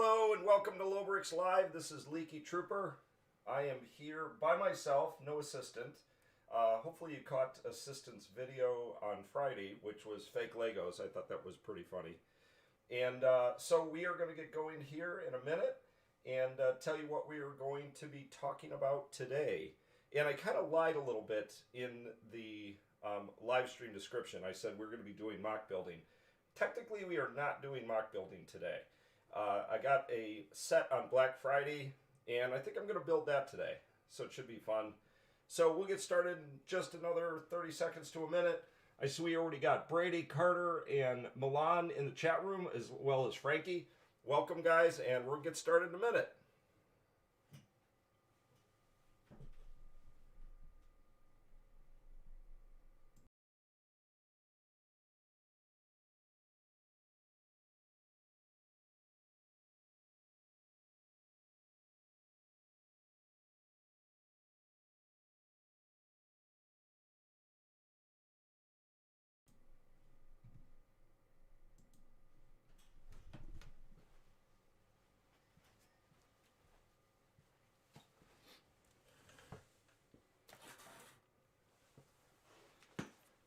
Hello and welcome to LoBricks Live. This is Leaky Trooper. I am here by myself, no assistant. Hopefully you caught assistant's video on Friday, which was fake Legos. I thought that was pretty funny. And so we are going to get going here in a minute and tell you what we are going to be talking about today. And I kind of lied a little bit in the live stream description. I said we're going to be doing mock building. Technically, we are not doing mock building today. I got a set on Black Friday, and I think I'm going to build that today. So it should be fun. So we'll get started in just another 30 seconds to a minute. I see we already got Brady, Carter, and Milan in the chat room, as well as Frankie. Welcome, guys, and we'll get started in a minute.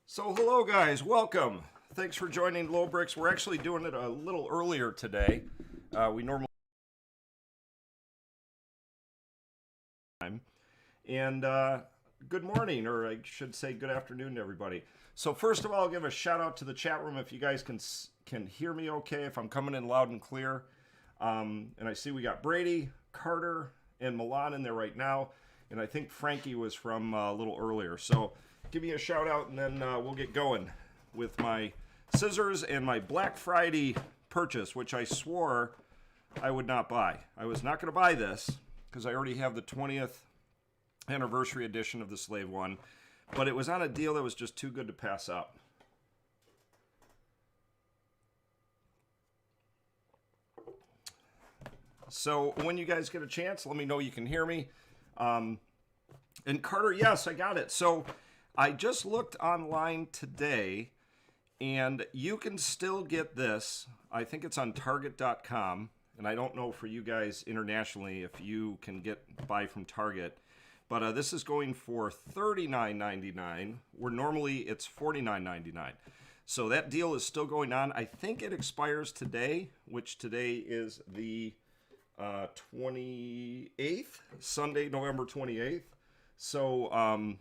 So hello guys, welcome. Thanks for joining LoBricks. We're actually doing it a little earlier today. We normally and good morning, or I should say good afternoon to everybody. So first of all, I'll give a shout out to the chat room if you guys can hear me okay, if I'm coming in loud and clear. And I see we got Brady, Carter, and Milan in there right now. And I think Frankie was from a little earlier. So give me a shout out and then we'll get going with my scissors and my Black Friday purchase, which I swore I would not buy. I was not going to buy this because I already have the 20th anniversary edition of the Slave One, but it was on a deal that was just too good to pass up. So when you guys get a chance, let me know you can hear me. And Carter, yes, I got it. So I just looked online today, and you can still get this. I think it's on Target.com, and I don't know for you guys internationally if you can buy from Target. But this is going for $39.99, where normally it's $49.99. So that deal is still going on. I think it expires today, which today is the 28th, Sunday, November 28th. So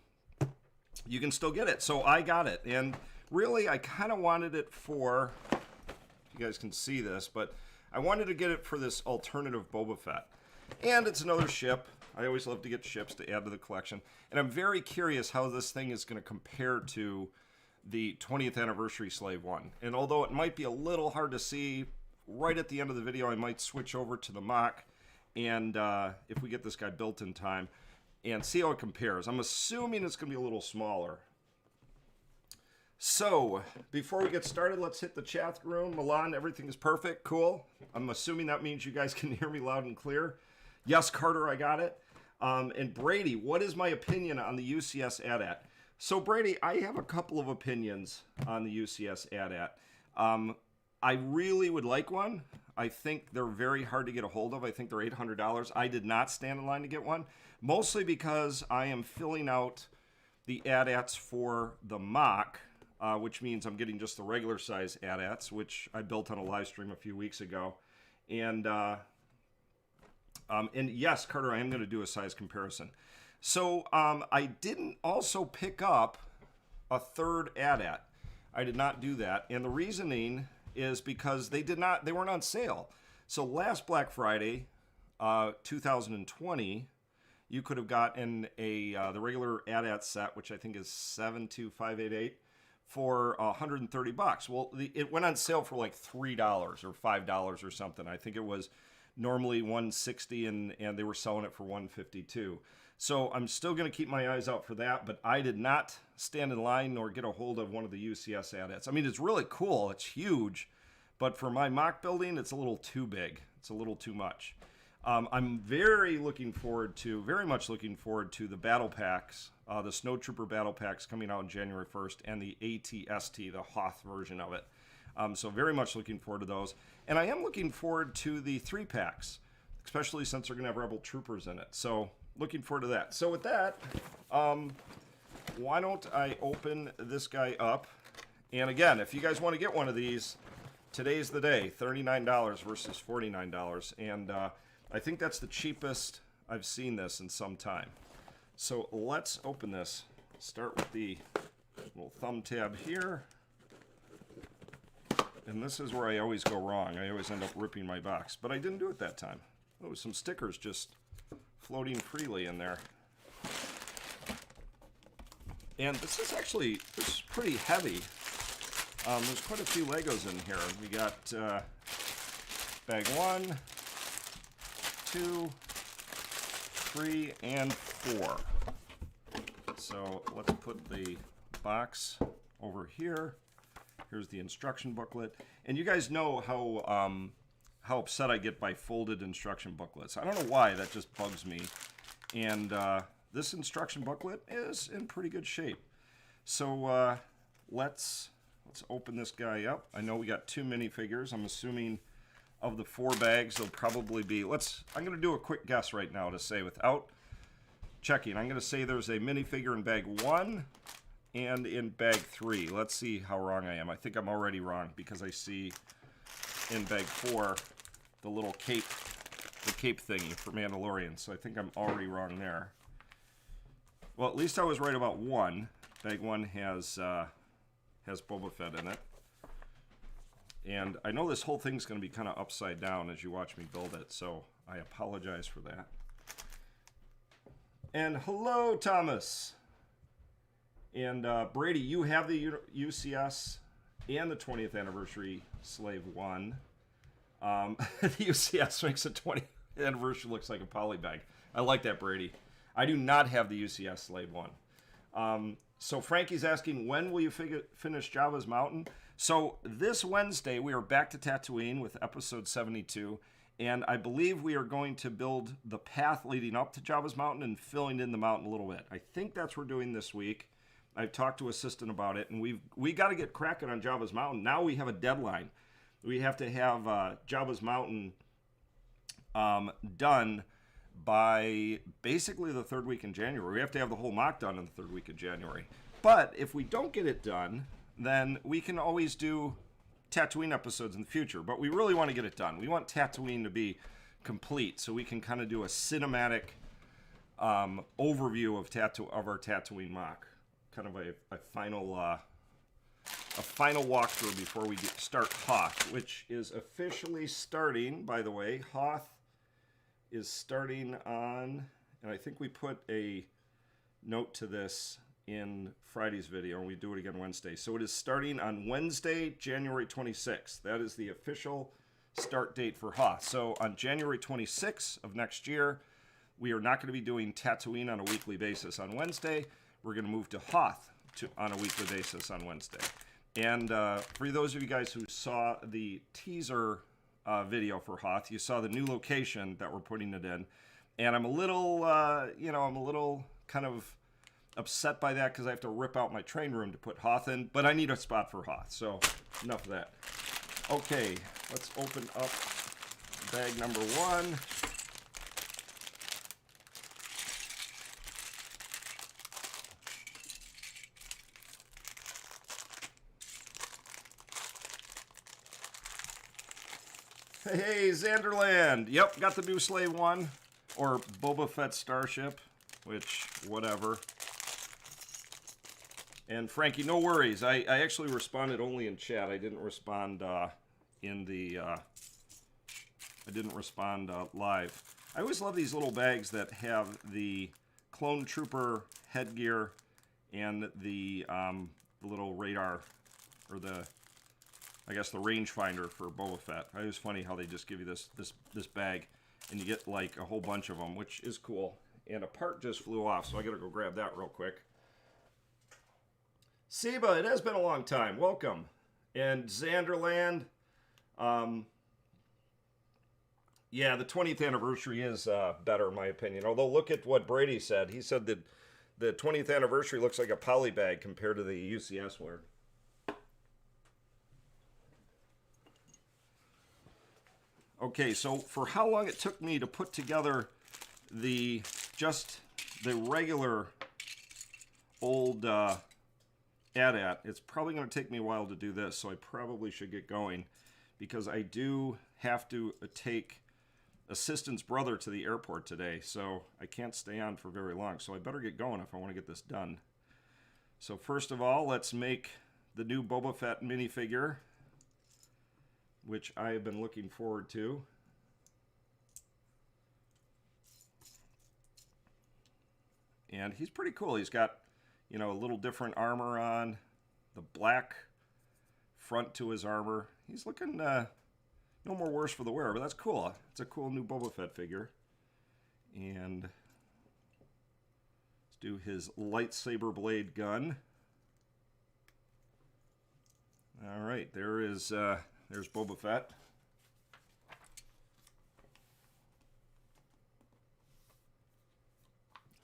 you can still get it. So I got it. And really, I kind of wanted it for, if you guys can see this, but I wanted to get it for this alternative Boba Fett. And it's another ship. I always love to get ships to add to the collection. And I'm very curious how this thing is going to compare to the 20th anniversary Slave One. And although it might be a little hard to see, right at the end of the video, I might switch over to the mock. And if we get this guy built in time, and see how it compares. I'm assuming it's going to be a little smaller. So, before we get started, let's hit the chat room. Milan, everything is perfect. Cool. I'm assuming that means you guys can hear me loud and clear. Yes, Carter, I got it. And Brady, what is my opinion on the UCS AT-AT? So, Brady, I have a couple of opinions on the UCS AT-AT. I really would like one. I think they're very hard to get a hold of. I think they're $800. I did not stand in line to get one, mostly because I am filling out the AT-ATs for the mock, which means I'm getting just the regular size AT-ATs, which I built on a live stream a few weeks ago. And yes, Carter, I am going to do a size comparison. So I didn't also pick up a third AT-AT. I did not do that, and the reasoning is because they weren't on sale. So last Black Friday, 2020, you could have gotten the regular AT-AT set, which I think is 72588, for $130. Well, it went on sale for like $3 or $5 or something. I think it was normally $160, and they were selling it for $152. So I'm still going to keep my eyes out for that, but I did not stand in line nor get a hold of one of the UCS AT-ATs. I mean, it's really cool. It's huge, but for my mock building, it's a little too big. It's a little too much. I'm very much looking forward to the battle packs, the Snow Trooper battle packs coming out on January 1st, and the Atst, the Hoth version of it. So very much looking forward to those. And I am looking forward to the 3-packs, especially since they're going to have Rebel Troopers in it. So looking forward to that. So with that, why don't I open this guy up? And again, if you guys want to get one of these, today's the day. $39 versus $49. And I think that's the cheapest I've seen this in some time. So let's open this. Start with the little thumb tab here. And this is where I always go wrong. I always end up ripping my box. But I didn't do it that time. Oh, some stickers just floating freely in there. And this is pretty heavy. There's quite a few Legos in here. We got bag 1, 2, 3, and 4. So let's put the box over here. Here's the instruction booklet. And you guys know how upset I get by folded instruction booklets. I don't know why, that just bugs me. And this instruction booklet is in pretty good shape. So let's open this guy up. I know we got 2 minifigures. I'm assuming of the 4 bags, there'll probably be... I'm going to do a quick guess right now to say without checking. I'm going to say there's a minifigure in bag 1 and in bag 3. Let's see how wrong I am. I think I'm already wrong because I see in bag 4 the little cape, thingy for Mandalorian. So I think I'm already wrong there. Well, at least I was right about 1. Bag 1 has Boba Fett in it. And I know this whole thing's going to be kind of upside down as you watch me build it, so I apologize for that. And hello, Thomas! And Brady, you have the UCS and the 20th anniversary Slave 1. The UCS makes the 20th anniversary looks like a poly bag. I like that, Brady. I do not have the UCS Slave 1. So Frankie's asking, when will you finish Jabba's Mountain? So this Wednesday, we are back to Tatooine with episode 72. And I believe we are going to build the path leading up to Jabba's Mountain and filling in the mountain a little bit. I think that's what we're doing this week. I've talked to Assistant about it, and we got to get cracking on Jabba's Mountain. Now we have a deadline. We have to have Jabba's Mountain done by basically the 3rd week in January. We have to have the whole mock done in the 3rd week of January. But if we don't get it done, then we can always do Tatooine episodes in the future. But we really want to get it done. We want Tatooine to be complete so we can kind of do a cinematic overview of our Tatooine mock. Kind of a final walkthrough before we start Hoth, which is officially starting, by the way. Hoth is starting on, and I think we put a note to this in Friday's video, and we do it again Wednesday. So it is starting on Wednesday, January 26th. That is the official start date for Hoth. So on January 26th of next year, we are not going to be doing Tatooine on a weekly basis on Wednesday. We're going to move to Hoth on a weekly basis on Wednesday. And for those of you guys who saw the teaser video for Hoth, you saw the new location that we're putting it in. And I'm a little, I'm a little kind of upset by that because I have to rip out my train room to put Hoth in. But I need a spot for Hoth, so enough of that. Okay, let's open up bag number 1. Hey, Xanderland. Yep, got the new Slave 1, or Boba Fett Starship, which, whatever. And Frankie, no worries. I actually responded only in chat. I didn't respond live. I always love these little bags that have the clone trooper headgear and the little radar, or the rangefinder for Boba Fett. It was funny how they just give you this bag, and you get like a whole bunch of them, which is cool. And a part just flew off, so I gotta go grab that real quick. Seba, it has been a long time. Welcome. And Xanderland, yeah, the 20th anniversary is better, in my opinion. Although, look at what Brady said. He said that the 20th anniversary looks like a poly bag compared to the UCS one. Okay, so for how long it took me to put together just the regular old AT-AT, it's probably going to take me a while to do this, so I probably should get going, because I do have to take Assistant's brother to the airport today, so I can't stay on for very long, so I better get going if I want to get this done. So first of all, let's make the new Boba Fett minifigure, which I have been looking forward to. And he's pretty cool. He's got, you know, a little different armor on, the black front to his armor. He's looking no more worse for the wearer, but that's cool. It's a cool new Boba Fett figure. And let's do his lightsaber blade gun. All right, there's Boba Fett.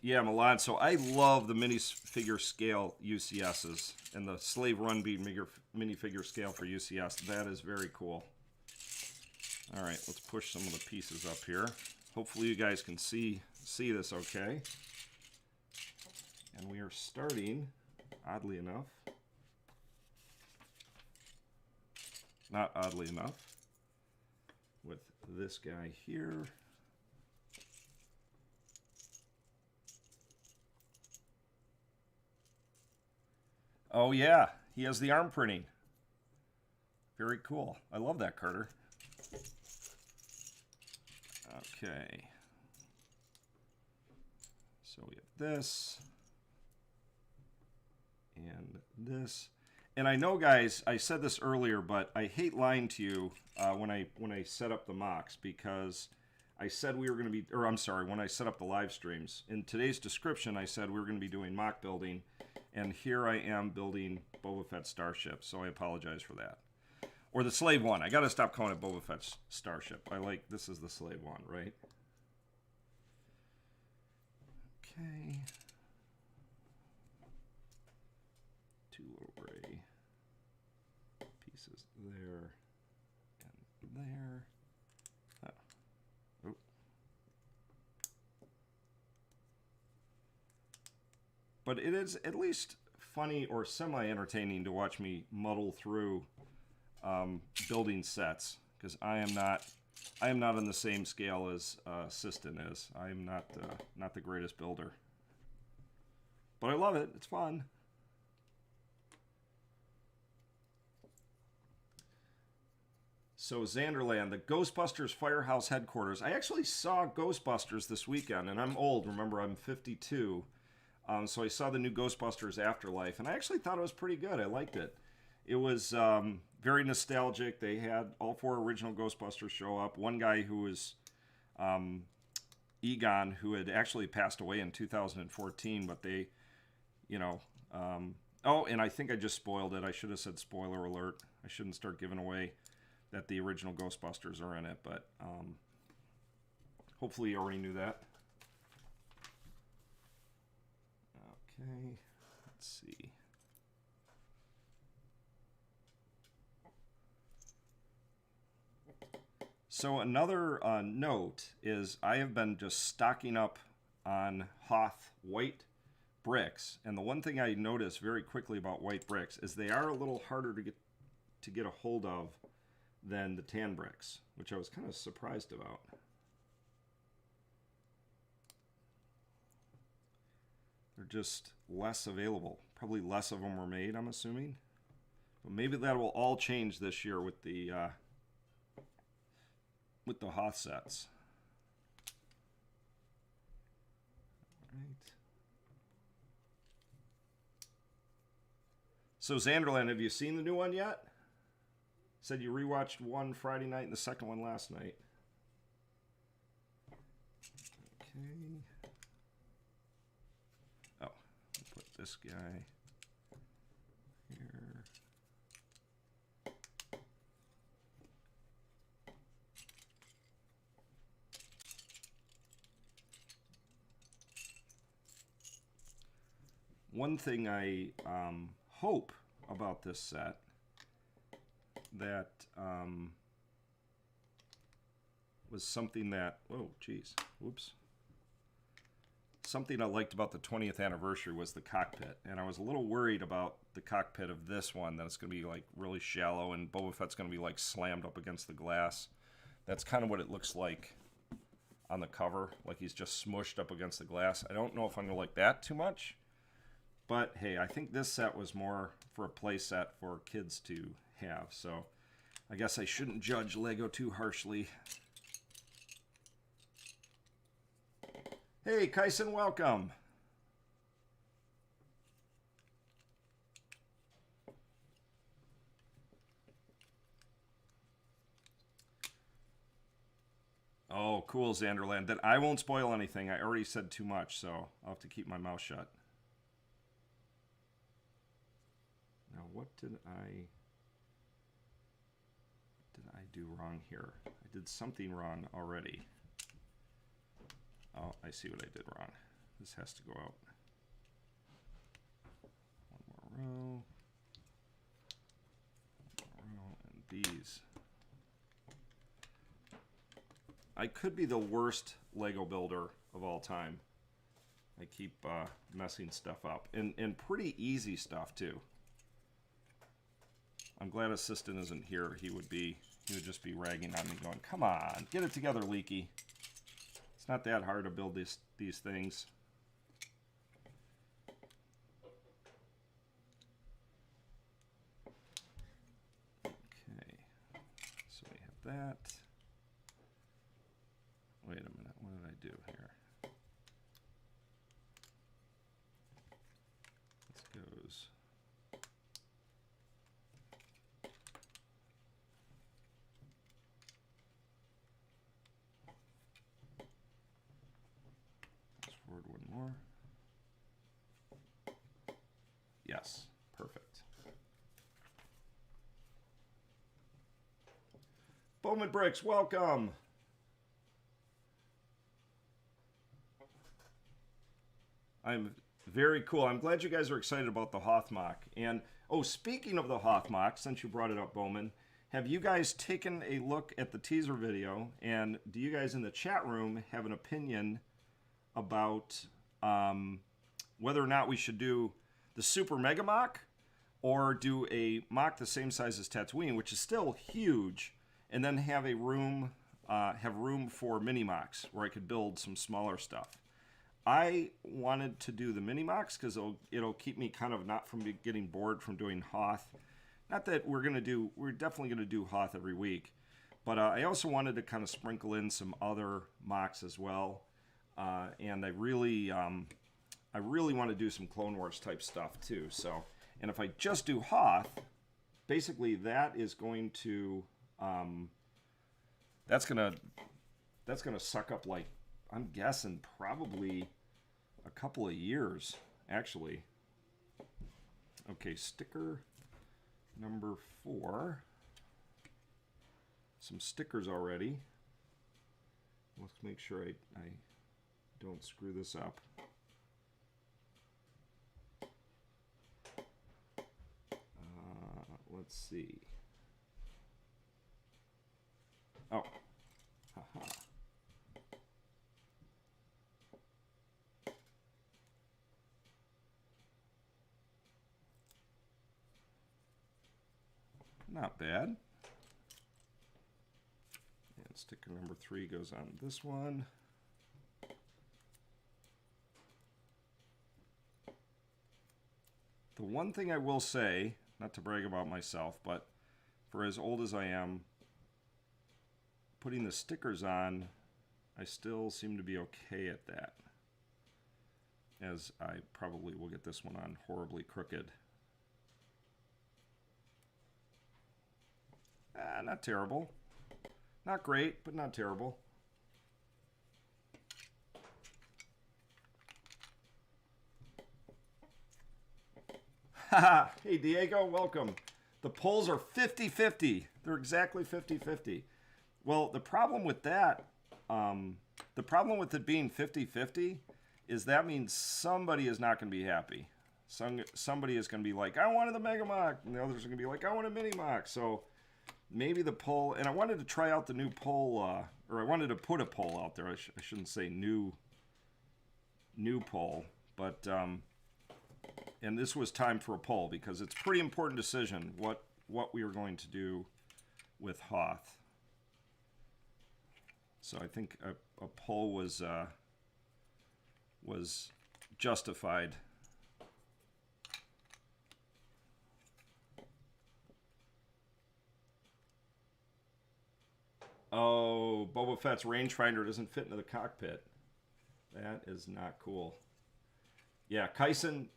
Yeah, Milan. So I love the minifigure scale UCSs and the Slave Run Beat minifigure scale for UCS. That is very cool. All right, let's push some of the pieces up here. Hopefully you guys can see this okay. And we are starting, oddly enough, not oddly enough, with this guy here. Oh yeah, he has the arm printing. Very cool. I love that, Carter. Okay. So we have this and this. And I know, guys, I said this earlier, but I hate lying to you when I set up the mocks, because I said we were going to be, or I'm sorry, when I set up the live streams. In today's description, I said we were going to be doing mock building, and here I am building Boba Fett Starship, so I apologize for that. Or the Slave One. I got to stop calling it Boba Fett's Starship. This is the Slave One, right? Okay. Two little gray pieces there and there. Oh. But it is at least funny or semi-entertaining to watch me muddle through building sets, because I am not on the same scale as Assistant is. I am not the greatest builder, but I love it. It's fun. So Xanderland, the Ghostbusters Firehouse headquarters. I actually saw Ghostbusters this weekend, and I'm old. Remember, I'm 52. So I saw the new Ghostbusters Afterlife, and I actually thought it was pretty good. I liked it. It was very nostalgic. They had all 4 original Ghostbusters show up. One guy who was Egon, who had actually passed away in 2014, but they, you know... oh, and I think I just spoiled it. I should have said spoiler alert. I shouldn't start giving away that the original Ghostbusters are in it, but hopefully you already knew that. Okay, let's see. So another note is I have been just stocking up on Hoth white bricks, and the one thing I noticed very quickly about white bricks is they are a little harder to get a hold of than the tan bricks, which I was kind of surprised about. They're just less available. Probably less of them were made, I'm assuming. But maybe that will all change this year with the Hoth sets. All right. So Xanderland, have you seen the new one yet? Said you rewatched one Friday night and the second one last night. Okay. Oh, I'll put this guy here. One thing I hope about this set that was something that, oh, geez, whoops. Something I liked about the 20th anniversary was the cockpit. And I was a little worried about the cockpit of this one, that it's going to be like really shallow and Boba Fett's going to be like slammed up against the glass. That's kind of what it looks like on the cover, like he's just smushed up against the glass. I don't know if I'm going to like that too much. But hey, I think this set was more for a play set for kids to have. So I guess I shouldn't judge Lego too harshly. Hey, Kyson, welcome. Oh, cool, Xanderland. That I won't spoil anything. I already said too much, so I'll have to keep my mouth shut. Now, what did I do wrong here? I did something wrong already. Oh, I see what I did wrong. This has to go out. One more row. One more row, and these. I could be the worst Lego builder of all time. I keep messing stuff up. And pretty easy stuff, too. I'm glad Assistant isn't here. He would just be ragging on me going, come on, get it together, Leaky. It's not that hard to build these things. Okay, so we have that. Wait a minute, what did I do here? This goes... Forward one more. Yes, perfect. Bowman Bricks, welcome. I'm very cool. I'm glad you guys are excited about the Hothmoc. And, oh, speaking of the Hothmoc, since you brought it up, Bowman, have you guys taken a look at the teaser video? And do you guys in the chat room have an opinion about whether or not we should do the Super Mega Mock or do a mock the same size as Tatooine, which is still huge, and then have a room for mini mocks where I could build some smaller stuff. I wanted to do the mini mocks because it'll keep me kind of not from getting bored from doing Hoth. Not that we're definitely gonna do Hoth every week, but I also wanted to kind of sprinkle in some other mocks as well. And I really want to do some Clone Wars type stuff too. So, and if I just do Hoth, basically that is going to that's gonna suck up, like, I'm guessing probably a couple of years actually. Okay, sticker number 4. Some stickers already. Let's make sure I don't screw this up. Let's see. Oh, haha. Not bad. And sticker number 3 goes on this one. The one thing I will say, not to brag about myself, but for as old as I am, putting the stickers on, I still seem to be okay at that. As I probably will get this one on horribly crooked. Not terrible. Not great, but not terrible. Haha, hey Diego, welcome. The polls are 50-50. They're exactly 50-50. Well, the problem with that, the problem with it being 50-50 is that means somebody is not going to be happy. Somebody is going to be like, I wanted the Mega Mock, and the others are going to be like, I want a Mini Mock. So maybe the poll, and I wanted to try out the new poll, or I wanted to put a poll out there. I shouldn't say new poll, but and this was time for a poll because it's a pretty important decision what we are going to do with Hoth. So I think a poll was justified. Oh, Boba Fett's rangefinder doesn't fit into the cockpit. That is not cool. Yeah, Kyson.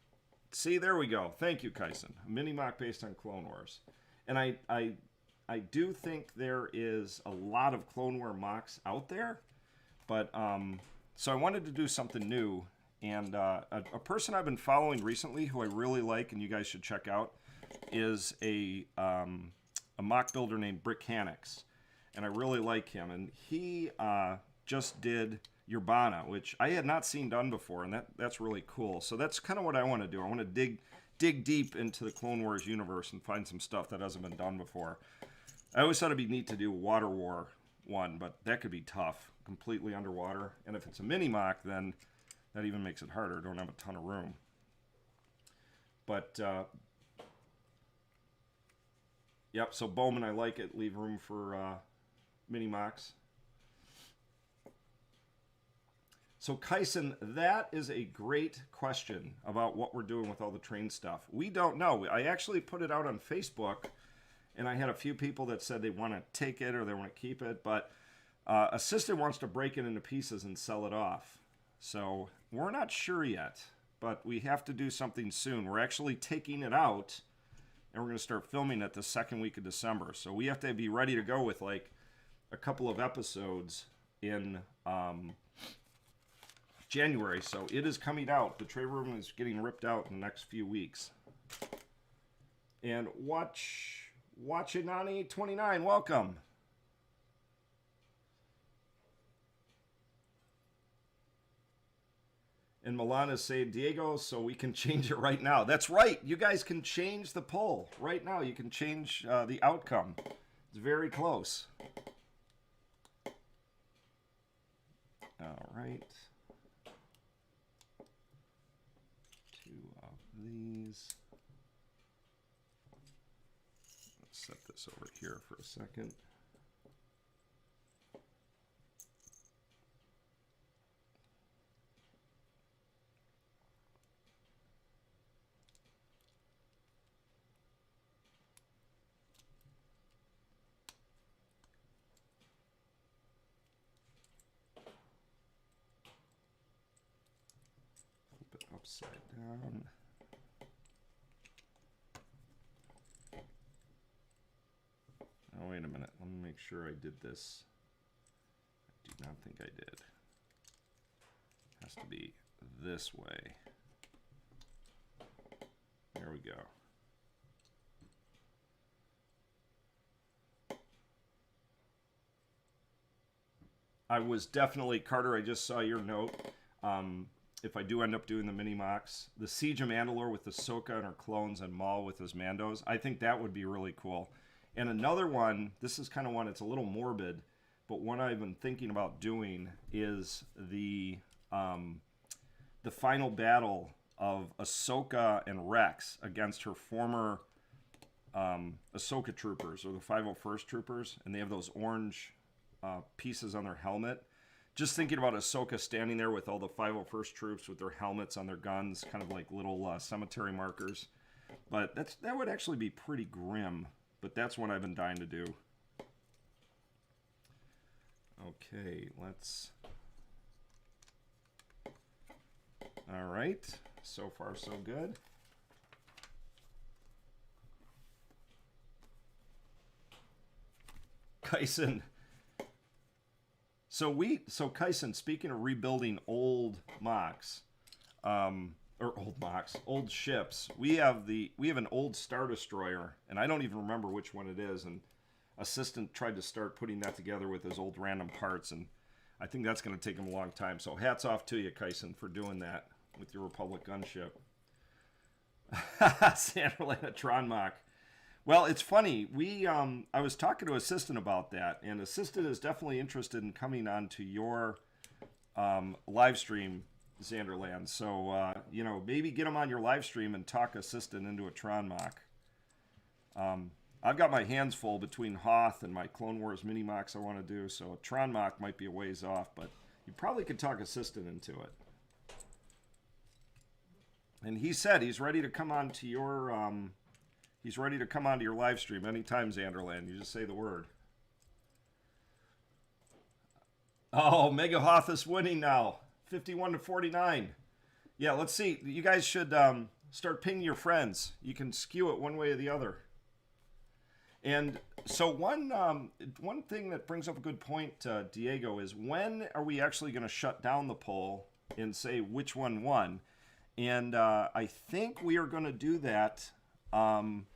See, there we go. Thank you, Kyson. A mini mock based on Clone Wars. And I do think there is a lot of Clone Wars mocks out there. But, so I wanted to do something new. And a person I've been following recently who I really like and you guys should check out is a mock builder named Brickanics. And I really like him. And he just did Urbana, which I had not seen done before, and that's really cool. So that's kind of what I want to do. I want to dig deep into the Clone Wars universe and find some stuff that hasn't been done before. I always thought it'd be neat to do a Water War one, but that could be tough, completely underwater. And if it's a mini mock, then that even makes it harder. Don't have a ton of room. But yep. So Bowman, I like it. Leave room for mini mocks. So Kyson, that is a great question about what we're doing with all the train stuff. We don't know. I actually put it out on Facebook, and I had a few people that said they want to take it or they want to keep it, but Assistant wants to break it into pieces and sell it off. So we're not sure yet, but we have to do something soon. We're actually taking it out, and we're going to start filming it the second week of December. So we have to be ready to go with like a couple of episodes in January, so it is coming out. The tray room is getting ripped out in the next few weeks. And watching on 829, welcome. And Milana's saying Diego, so we can change it right now. That's right. You guys can change the poll right now. You can change the outcome. It's very close. All right. These. Let's set this over here for a second. Flip it upside down. Oh, wait a minute. Let me make sure I did this. I do not think I did. It has to be this way. There we go. I was definitely, Carter, I just saw your note. If I do end up doing the mini mocks, the Siege of Mandalore with Ahsoka and her clones and Maul with his Mandos, I think that would be really cool. And another one, this is kind of one, it's a little morbid, but one I've been thinking about doing is the final battle of Ahsoka and Rex against her former Ahsoka troopers, or the 501st troopers, and they have those orange pieces on their helmet. Just thinking about Ahsoka standing there with all the 501st troops with their helmets on their guns, kind of like little cemetery markers. But that would actually be pretty grim. But that's one I've been dying to do. Okay, let's... All right, so far so good. Kyson. So Kyson, speaking of rebuilding old mocks, old ships. We have an old Star Destroyer, and I don't even remember which one it is. And Assistant tried to start putting that together with his old random parts, and I think that's going to take him a long time. So hats off to you, Kyson, for doing that with your Republic gunship. San Orlando Tron mock. Well, it's funny. I was talking to Assistant about that, and Assistant is definitely interested in coming on to your live stream, Xanderland. So maybe get him on your live stream and talk Assistant into a Tron mock. I've got my hands full between Hoth and my Clone Wars mini mocks I want to do, so a Tron mock might be a ways off, but you probably could talk Assistant into it. And he said he's ready to come on to your live stream anytime, Xanderland. You just say the word. Oh, Mega Hoth is winning now, 51-49. Yeah, let's see. You guys should start pinging your friends. You can skew it one way or the other. And so one thing that brings up a good point, Diego, is when are we actually going to shut down the poll and say which one won? And I think we are going to do that on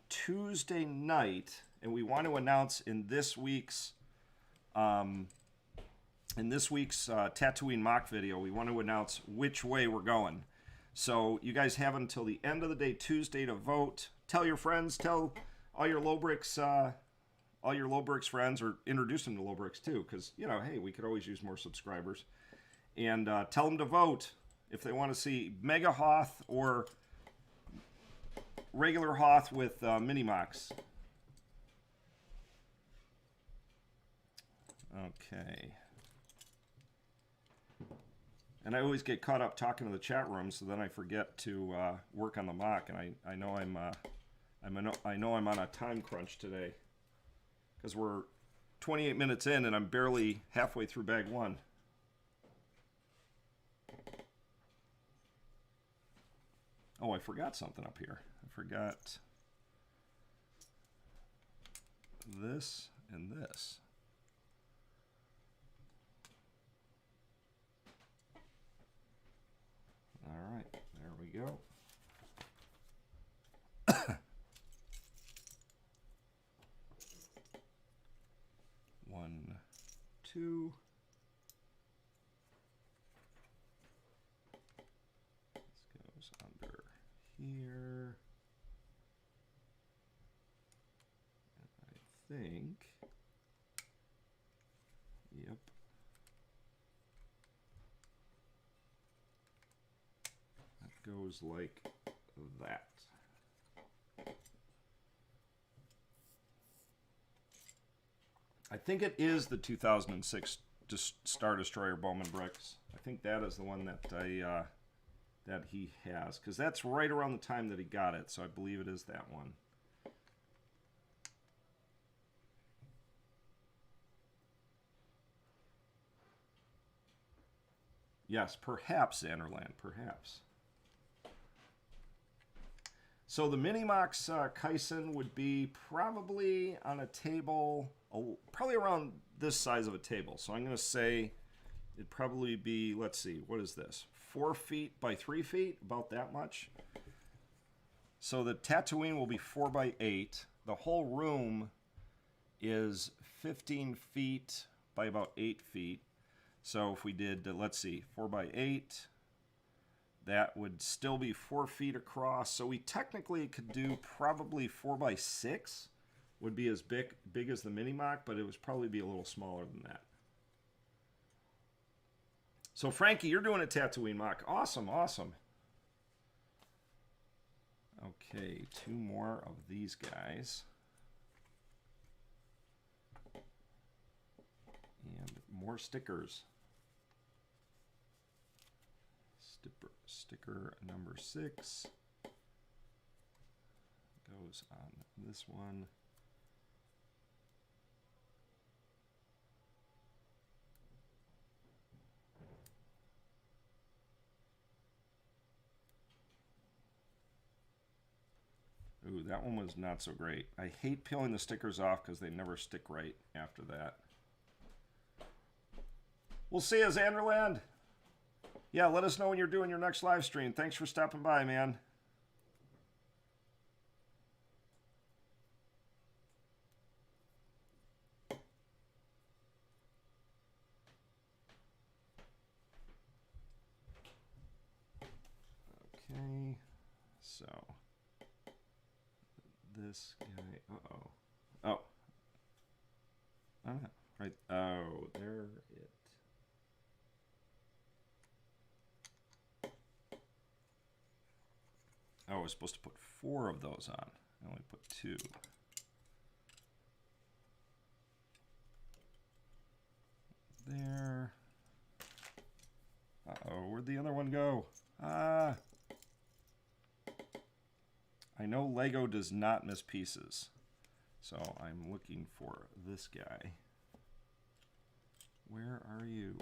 Tuesday night, and we want to announce in this week's Tatooine mock video, we want to announce which way we're going. So you guys have until the end of the day Tuesday to vote. Tell your friends, tell all your LoBricks friends, or introduce them to LoBricks too, because hey, we could always use more subscribers. And tell them to vote if they want to see Mega Hoth or regular Hoth with mini mocks. Okay. And I always get caught up talking to the chat room, so then I forget to work on the mock. And I know I'm on a time crunch today because we're 28 minutes in, and I'm barely halfway through bag one. Oh, I forgot something up here. I forgot this and this. All right, there we go. 1, 2. This goes under here. And I think, yep. That goes like that. I think it is the 2006 Star Destroyer Bowman Bricks. I think that is the one that that he has, because that's right around the time that he got it. So I believe it is that one. Yes, perhaps, Xanderland, perhaps. So the Mini-Mox Kaisen would be probably on a table, probably around this size of a table. So I'm going to say it'd probably be, let's see, what is this? 4 feet by 3 feet, about that much. So the Tatooine will be 4 by 8. The whole room is 15 feet by about 8 feet. So if we did, let's see, 4 by 8, that would still be 4 feet across. So we technically could do probably 4 by 6, would be as big as the Mini-Mock, but it would probably be a little smaller than that. So Frankie, you're doing a Tatooine mock. Awesome, awesome. Okay, 2 more of these guys. And more stickers. Sticker number 6 goes on this one. Ooh, that one was not so great. I hate peeling the stickers off because they never stick right after that. We'll see you, Xanderland. Yeah, let us know when you're doing your next live stream. Thanks for stopping by, man. Okay, so this guy. Uh-oh. Oh. I don't know. Right. Oh, there it. Oh, I was supposed to put 4 of those on. I only put 2. There. Uh-oh, where'd the other one go? Ah. I know Lego does not miss pieces. So I'm looking for this guy. Where are you?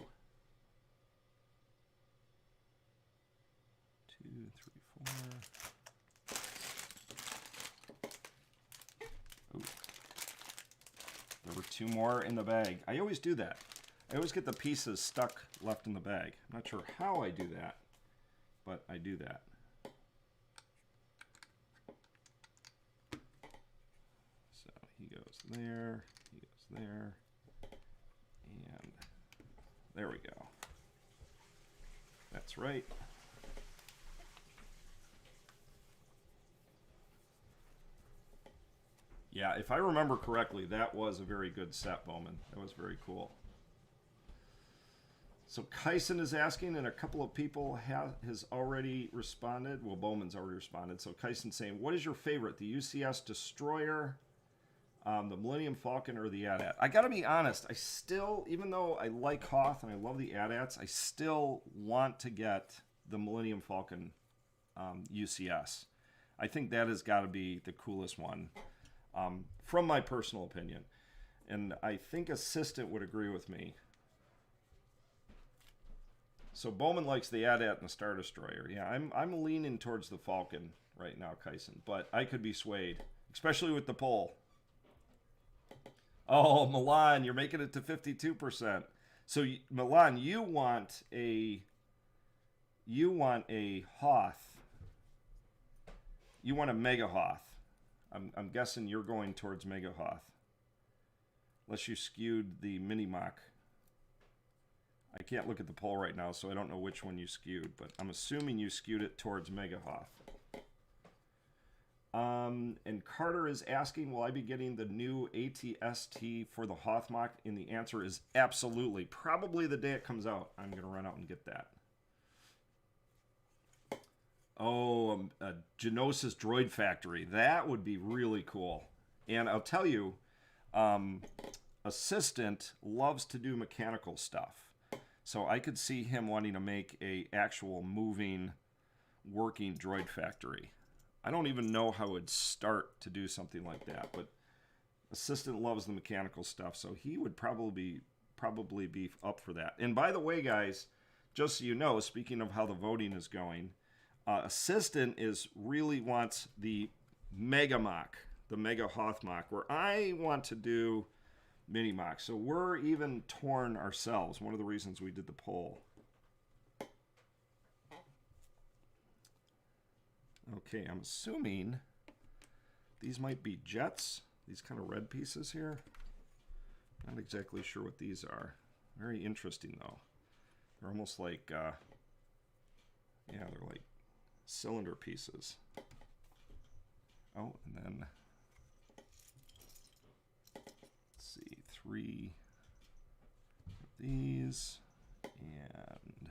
2, 3, 4. Oh. There were 2 more in the bag. I always do that. I always get the pieces stuck left in the bag. I'm not sure how I do that, but I do that. So he goes there, he goes there, and there we go. That's right. Yeah, if I remember correctly, that was a very good set, Bowman. That was very cool. So Kyson is asking, and a couple of people has already responded. Well, Bowman's already responded. So Kyson's saying, what is your favorite, the UCS Destroyer, the Millennium Falcon, or the AT-AT? I got to be honest. I still, even though I like Hoth and I love the AT-ATs, I still want to get the Millennium Falcon UCS. I think that has got to be the coolest one, from my personal opinion. And I think Assistant would agree with me. So Bowman likes the AT-AT and the Star Destroyer. Yeah, I'm leaning towards the Falcon right now, Kyson. But I could be swayed, especially with the poll. Oh, Milan, you're making it to 52%. So Milan, you want a Hoth. You want a Mega Hoth. I'm guessing you're going towards Mega Hoth. Unless you skewed the Minifigure. I can't look at the poll right now, so I don't know which one you skewed, but I'm assuming you skewed it towards Mega Hoth. And Carter is asking, will I be getting the new Atst for the Hothmoc? And the answer is absolutely. Probably the day it comes out, I'm going to run out and get that. Oh, a Genosis Droid Factory. That would be really cool. And I'll tell you, Assistant loves to do mechanical stuff. So I could see him wanting to make a actual moving, working droid factory. I don't even know how it would start to do something like that, but Assistant loves the mechanical stuff, so he would probably be up for that. And by the way, guys, just so you know, speaking of how the voting is going, Assistant really wants the Mega Mock, the Mega Hothmoc, where I want to do Mini Mock. So we're even torn ourselves. One of the reasons we did the poll. Okay, I'm assuming these might be jets. These kind of red pieces here. Not exactly sure what these are. Very interesting though. They're almost like, yeah, they're like cylinder pieces. Oh, and then 3 of these and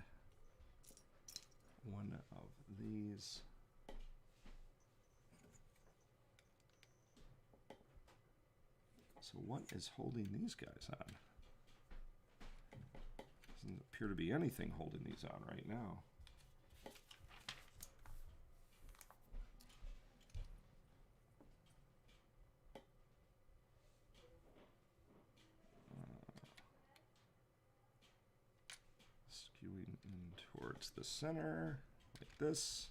1 of these. So what is holding these guys on? Doesn't appear to be anything holding these on right now. Skewing in towards the center, like this,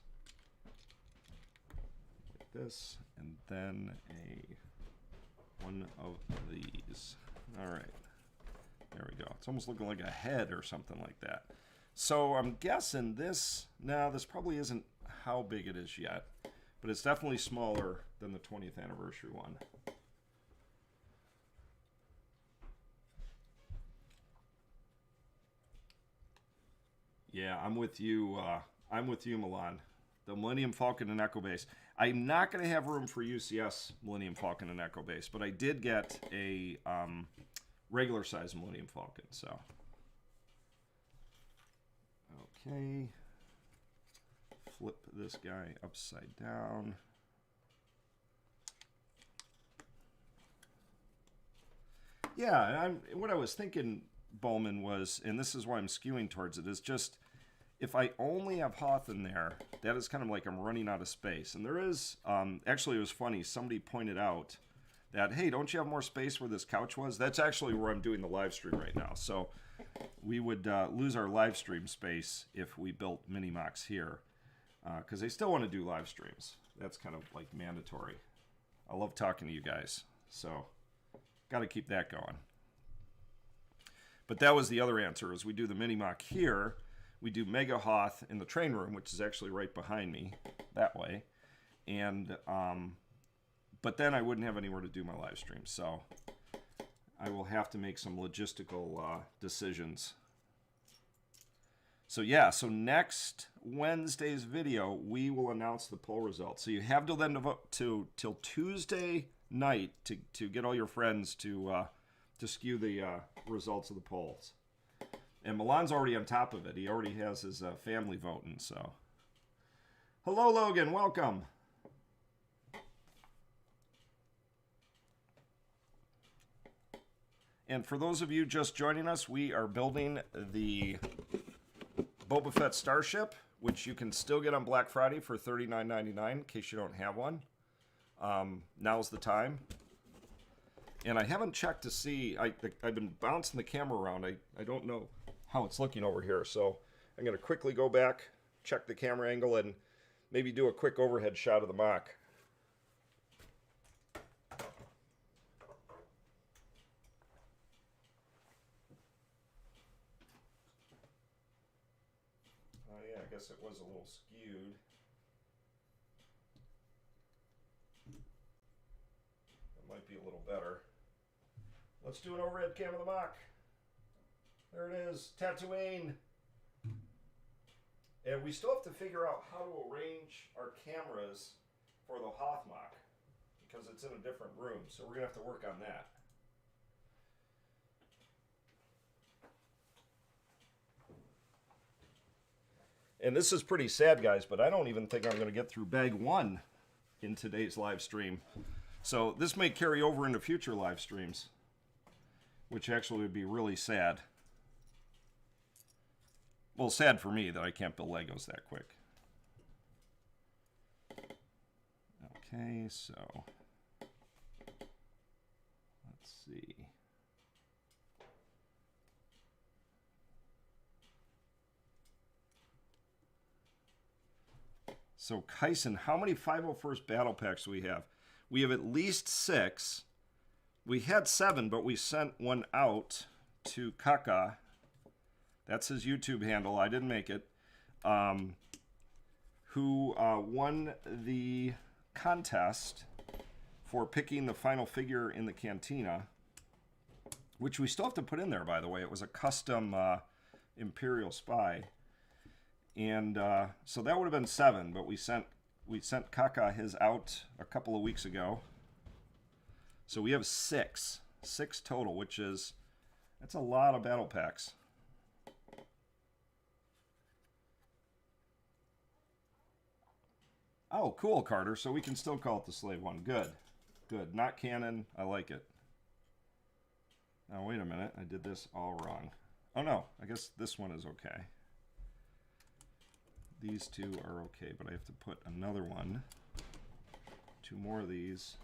and then one of these. All right, there we go. It's almost looking like a head or something like that. So I'm guessing this, now this probably isn't how big it is yet, but it's definitely smaller than the 20th anniversary one. Yeah, I'm with you. I'm with you, Milan. The Millennium Falcon and Echo Base. I'm not going to have room for UCS Millennium Falcon and Echo Base, but I did get a regular size Millennium Falcon, so. Okay. Flip this guy upside down. Yeah, what I was thinking, Bowman, was, and this is why I'm skewing towards it, is just if I only have Hoth in there, that is kind of like I'm running out of space. And there is, actually it was funny, somebody pointed out that, hey, don't you have more space where this couch was? That's actually where I'm doing the live stream right now. So we would lose our live stream space if we built Minimocs here, because they still want to do live streams. That's kind of like mandatory. I love talking to you guys, so got to keep that going. But that was the other answer, is we do the Minimoc here. We do Mega Hoth in the train room, which is actually right behind me, that way. And, but then I wouldn't have anywhere to do my live stream. So I will have to make some logistical decisions. So yeah, so next Wednesday's video, we will announce the poll results. So you have till then to vote, till Tuesday night to get all your friends to skew the results of the polls. And Milan's already on top of it. He already has his family voting, so. Hello, Logan. Welcome. And for those of you just joining us, we are building the Boba Fett Starship, which you can still get on Black Friday for $39.99 in case you don't have one. Now's the time. And I haven't checked to see, I've been bouncing the camera around. I don't know how it's looking over here. So I'm going to quickly go back, check the camera angle, and maybe do a quick overhead shot of the mock. Oh yeah, I guess it was a little skewed. That might be a little better. Let's do an overhead cam of the mock. There it is, Tatooine. And we still have to figure out how to arrange our cameras for the Hothmoc, because it's in a different room, so we're gonna have to work on that. And this is pretty sad, guys, but I don't even think I'm gonna get through bag one in today's live stream. So this may carry over into future live streams, which actually would be really sad. Well, sad for me that I can't build Legos that quick. Okay, so let's see. So Kyson, how many 501st battle packs do we have? We have at least 6. We had 7, but we sent one out to Kaka. That's his YouTube handle. I didn't make it. Who won the contest for picking the final figure in the Cantina, which we still have to put in there, by the way. It was a custom Imperial Spy. And so that would have been 7, but we sent Kaka his out a couple of weeks ago. So we have 6 total, which is, that's a lot of battle packs. Oh, cool, Carter. So we can still call it the Slave One. Good. Good. Not canon. I like it. Now, wait a minute. I did this all wrong. Oh, no. I guess this one is okay. These 2 are okay, but I have to put another one. 2 more of these.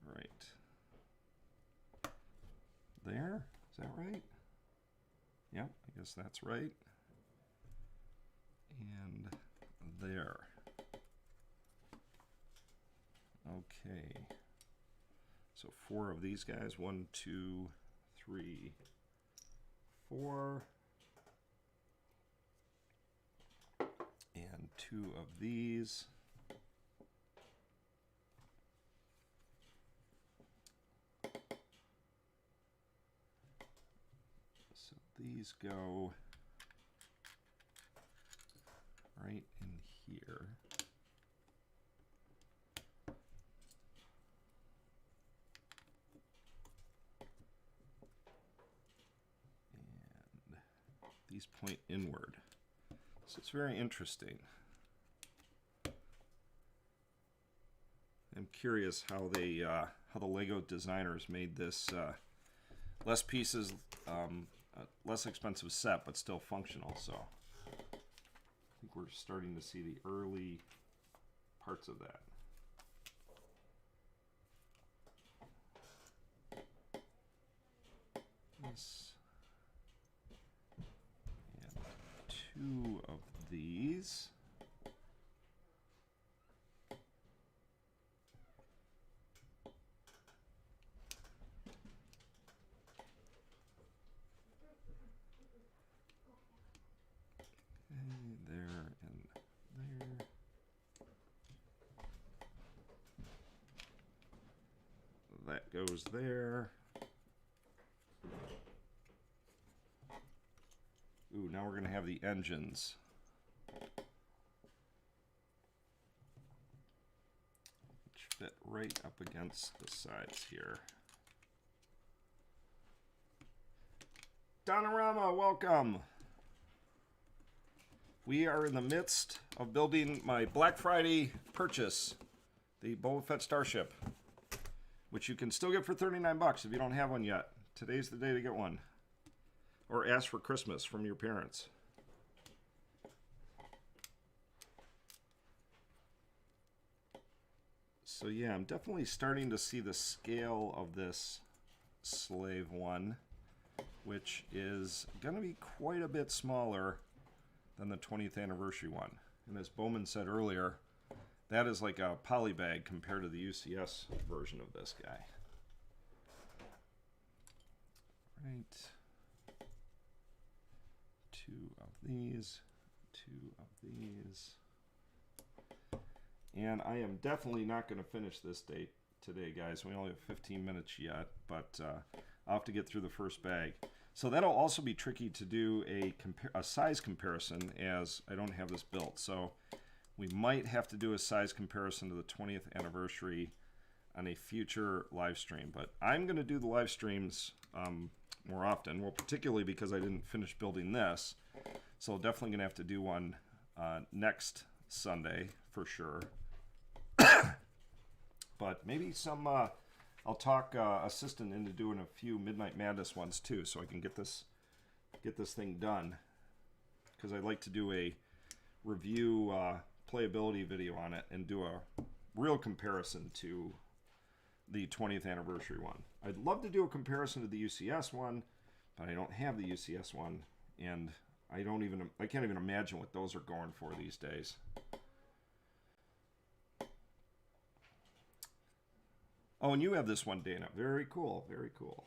Right. There? Is that right? Yep, I guess that's right. And there. Okay. So 4 of these guys. 1, 2, 3, 4. And 2 of these. So these go right in here. these point inward. So it's very interesting. I'm curious how they how the Lego designers made this less pieces, less expensive set, but still functional. So I think we're starting to see the early parts of that. This and 2 of these. There and there. That goes there. Ooh, now we're going to have the engines. Which fit right up against the sides here. Donorama, welcome! We are in the midst of building my Black Friday purchase, the Boba Fett Starship, which you can still get for 39 bucks if you don't have one yet. Today's the day to get one. Or ask for Christmas from your parents. So yeah, I'm definitely starting to see the scale of this Slave one, which is going to be quite a bit smaller than the 20th anniversary one. And as Bowman said earlier, that is like a poly bag compared to the UCS version of this guy. Right. 2 of these, 2 of these. And I am definitely not going to finish this date today, guys. We only have 15 minutes yet, but I'll have to get through the first bag. So that'll also be tricky to do a size comparison, as I don't have this built. So we might have to do a size comparison to the 20th anniversary on a future live stream. But I'm going to do the live streams more often, well, particularly because I didn't finish building this. So definitely going to have to do one next Sunday for sure. But maybe some, I'll talk assistant into doing a few Midnight Madness ones too, so I can get this thing done. Because I'd like to do a review playability video on it and do a real comparison to the 20th anniversary one. I'd love to do a comparison to the UCS one, but I don't have the UCS one, and I can't even imagine what those are going for these days. Oh, and you have this one, Dana. Very cool, very cool.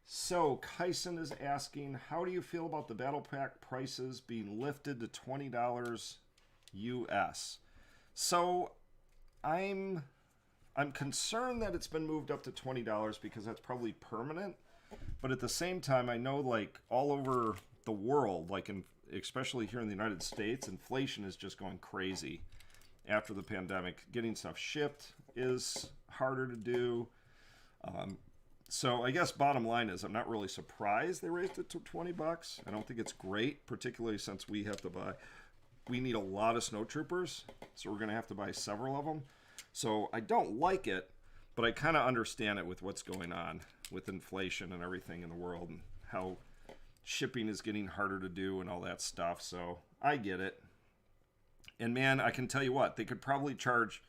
So, Kyson is asking, how do you feel about the Battle Pack prices being lifted to $20 US? So, I'm concerned that it's been moved up to $20 because that's probably permanent. But at the same time, I know like all over the world, like especially here in the United States, inflation is just going crazy after the pandemic. Getting stuff shipped is harder to do. So I guess bottom line is I'm not really surprised they raised it to 20 bucks. I don't think it's great, particularly since we need a lot of snowtroopers, so we're going to have to buy several of them. So I don't like it, but I kind of understand it with what's going on with inflation and everything in the world and how shipping is getting harder to do and all that stuff. So I get it. And man, I can tell you what, they could probably charge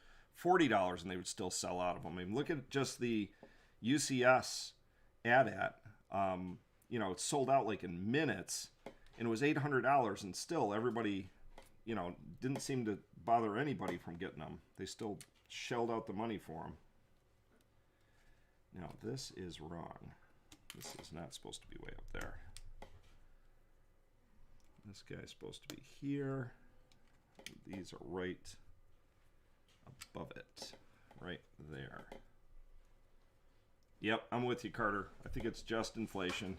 $40 and they would still sell out of them. I mean, look at just the UCS AT-AT. You know, it sold out like in minutes, and it was $800, and still everybody, you know, didn't seem to bother anybody from getting them. They still shelled out the money for them. Now, this is wrong. This is not supposed to be way up there. This guy's supposed to be here. These are right above it, right there. Yep, I'm with you, Carter. I think it's just inflation.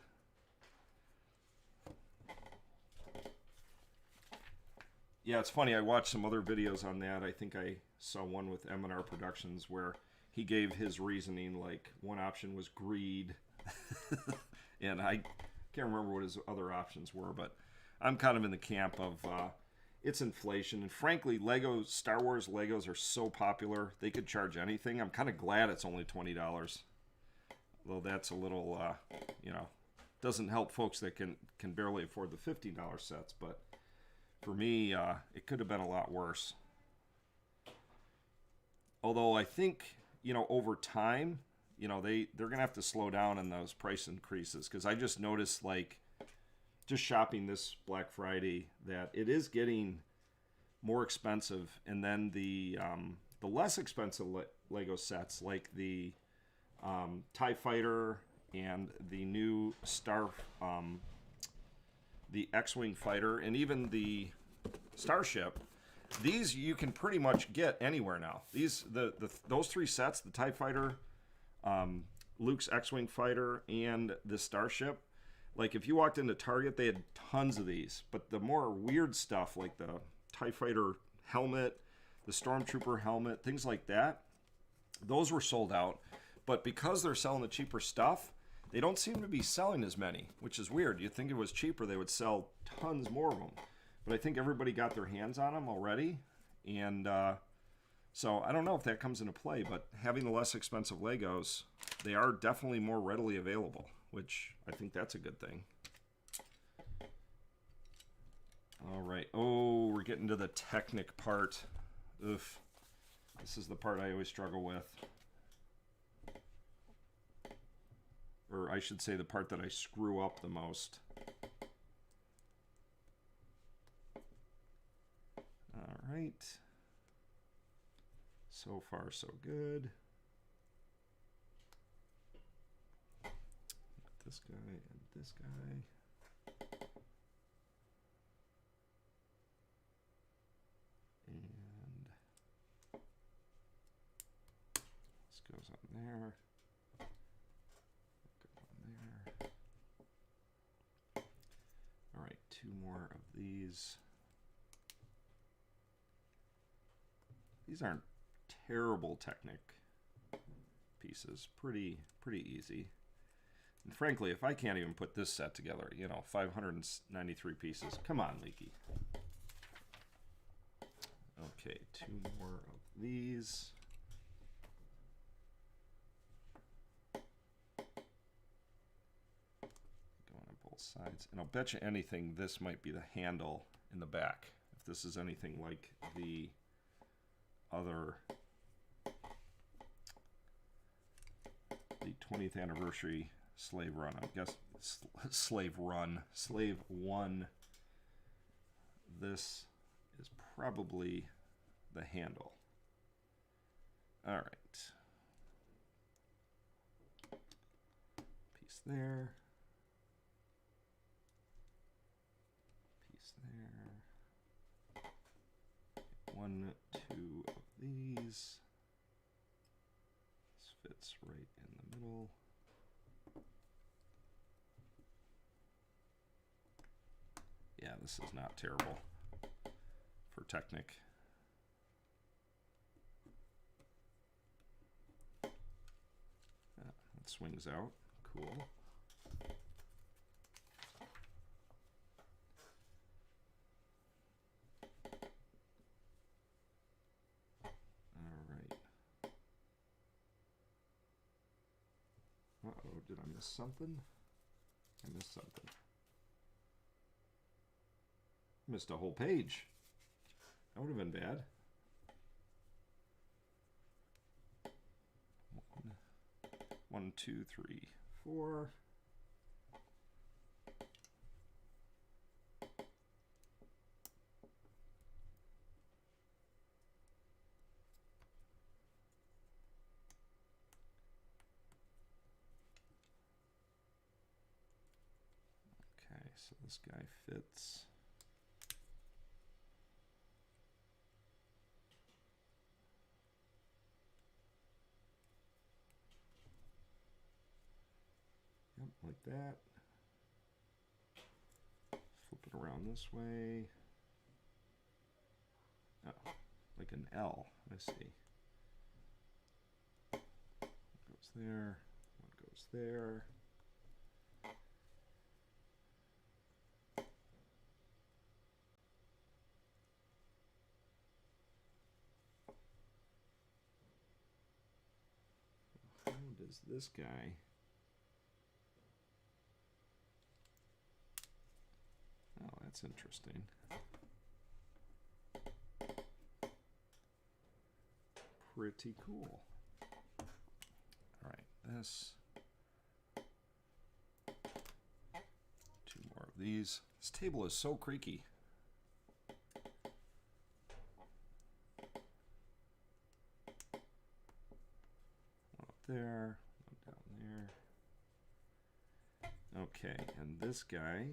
Yeah, it's funny. I watched some other videos on that. I think I saw one with M&R Productions where he gave his reasoning, like one option was greed. And I can't remember what his other options were, but I'm kind of in the camp of it's inflation. And frankly, Star Wars Legos are so popular, they could charge anything. I'm kind of glad it's only $20. Though that's a little, doesn't help folks that can barely afford the $15 sets. But for me, it could have been a lot worse. Although I think, over time, they're going to have to slow down on those price increases. Because I just noticed, just shopping this Black Friday, that it is getting more expensive. And then the less expensive Lego sets, like the TIE Fighter and the new the X-Wing fighter, and even the Starship, these you can pretty much get anywhere now. Those three sets, the TIE Fighter, Luke's X-Wing fighter, and the Starship, like if you walked into Target, they had tons of these. But the more weird stuff, like the TIE Fighter helmet, the Stormtrooper helmet, things like that, those were sold out. But because they're selling the cheaper stuff, they don't seem to be selling as many, which is weird. You'd think it was cheaper, they would sell tons more of them. But I think everybody got their hands on them already. And so I don't know if that comes into play, but having the less expensive Legos, they are definitely more readily available, which I think that's a good thing. All right. Oh, we're getting to the Technic part. Oof. This is the part I always struggle with. Or I should say the part that I screw up the most. All right. So far, so good. This guy and this guy. And this goes on there. All right, two more of these. These aren't terrible Technic pieces. Pretty easy. And frankly, if I can't even put this set together, 593 pieces. Come on, Leaky. Okay, two more of these. Sides, and I'll bet you anything this might be the handle in the back, if this is anything like the other, the 20th anniversary Slave Run. I guess Slave One. This is probably the handle. All right, piece there. There. 1, 2 of these. This fits right in the middle. Yeah, this is not terrible for Technic. Yeah, it swings out. Cool. Uh-oh, did I miss something? I missed something. Missed a whole page. That would have been bad. 1, 2, 3, 4. So this guy fits. Yep, like that. Flip it around this way. Oh, like an L. I see. One goes there. One goes there. is this guy. Oh, that's interesting. Pretty cool. All right, this. 2 more of these. This table is so creaky. One up there, one down there. Okay, and this guy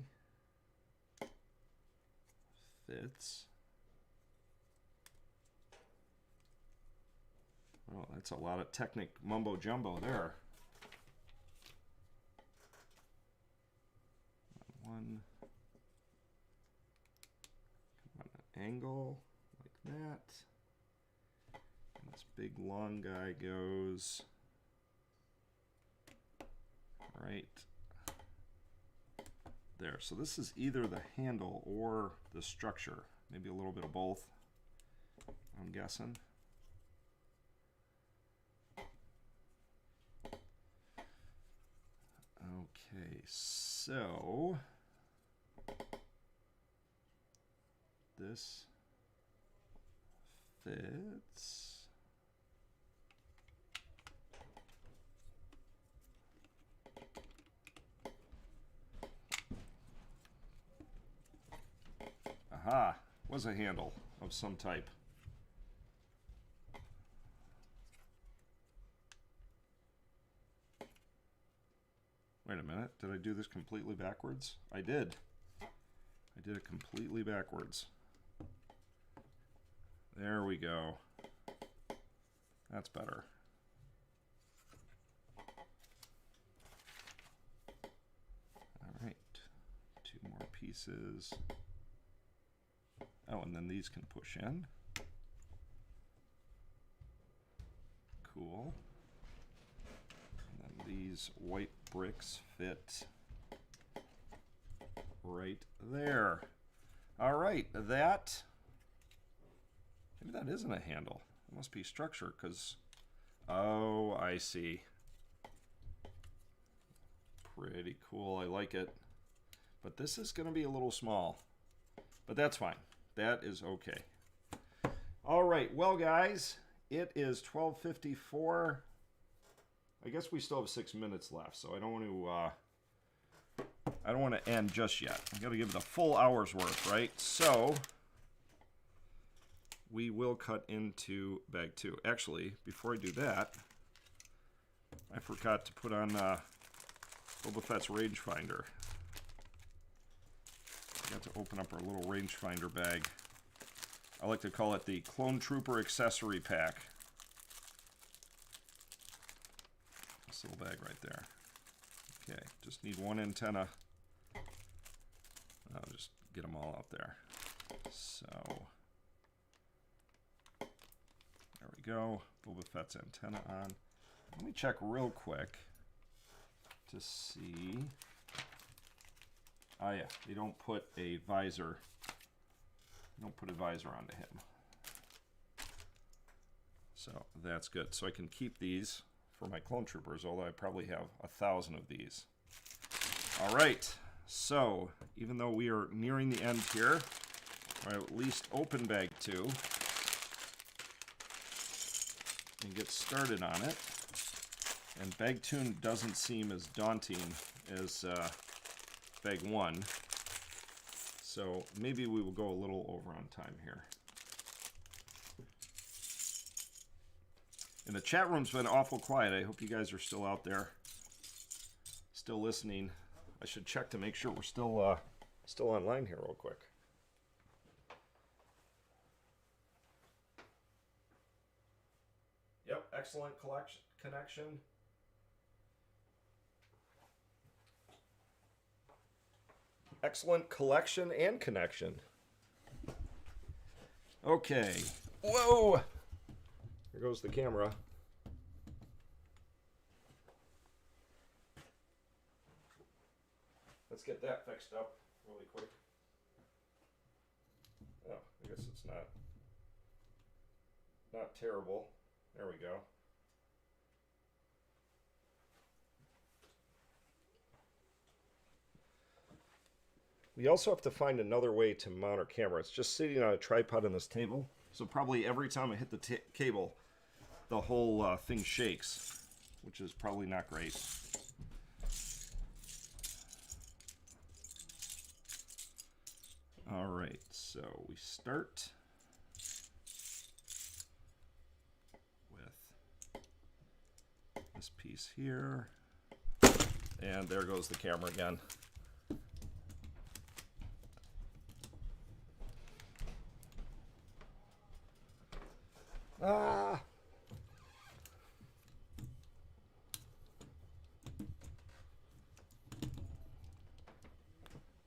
fits. Oh, that's a lot of technic mumbo jumbo there. One on an angle like that. And this big long guy goes right there. So this is either the handle or the structure. Maybe a little bit of both, I'm guessing. Okay, so this fits. Aha, was a handle of some type. Wait a minute, did I do this completely backwards? I did. I did it completely backwards. There we go. That's better. All right, 2 more pieces. Oh, and then these can push in. Cool. And then these white bricks fit right there. All right, that, maybe that isn't a handle. It must be structure because, oh, I see. Pretty cool, I like it. But this is gonna be a little small, but that's fine. That is okay. All right, well guys, it is 12:54. I guess we still have 6 minutes left, so I don't want to end just yet. I got to give it a full hour's worth, right? So we will cut into bag 2. Actually, before I do that, I forgot to put on Boba Fett's rangefinder. I got to open up our little rangefinder bag. I like to call it the Clone Trooper accessory pack. This little bag right there. Okay, just need 1 antenna. I'll just get them all out there. So, there we go. Boba Fett's antenna on. Let me check real quick to see. Oh yeah, they don't put a visor. Don't put a visor onto him. So that's good. So I can keep these for my clone troopers, although I probably have 1,000 of these. All right, so even though we are nearing the end here, I'll at least open bag 2 and get started on it. And bag 2 doesn't seem as daunting as bag 1, so maybe we will go a little over on time here. And the chat room's been awful quiet. I hope you guys are still out there, still listening. I should check to make sure we're still online here real quick. Yep, excellent connection. Excellent collection and connection. Okay. Whoa! There goes the camera. Let's get that fixed up really quick. Oh, I guess it's not terrible. There we go. We also have to find another way to mount our camera. It's just sitting on a tripod on this table. So probably every time I hit the cable, the whole thing shakes, which is probably not great. All right, so we start with this piece here. And there goes the camera again. Ah!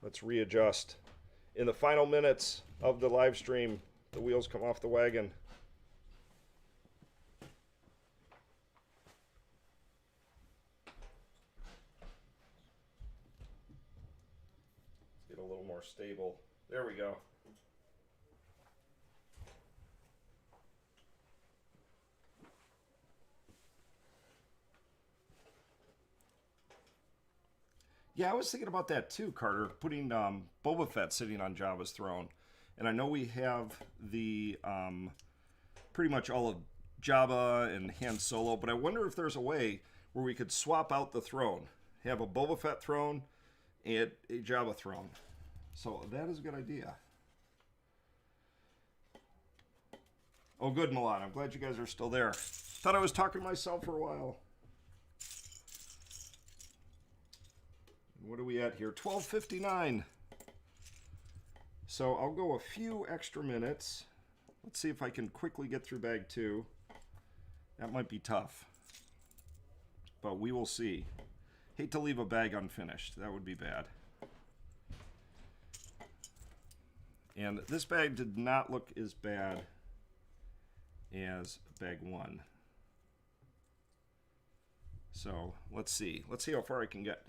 Let's readjust. In the final minutes of the live stream, the wheels come off the wagon. Let's get a little more stable. There we go. Yeah, I was thinking about that too, Carter, putting Boba Fett sitting on Jabba's throne. And I know we have the pretty much all of Jabba and Han Solo, but I wonder if there's a way where we could swap out the throne. Have a Boba Fett throne and a Jabba throne. So that is a good idea. Oh, good, Milan. I'm glad you guys are still there. Thought I was talking to myself for a while. What are we at here? 12:59. So I'll go a few extra minutes. Let's see if I can quickly get through bag 2. That might be tough, but we will see. Hate to leave a bag unfinished. That would be bad. And this bag did not look as bad as bag 1. So let's see. Let's see how far I can get.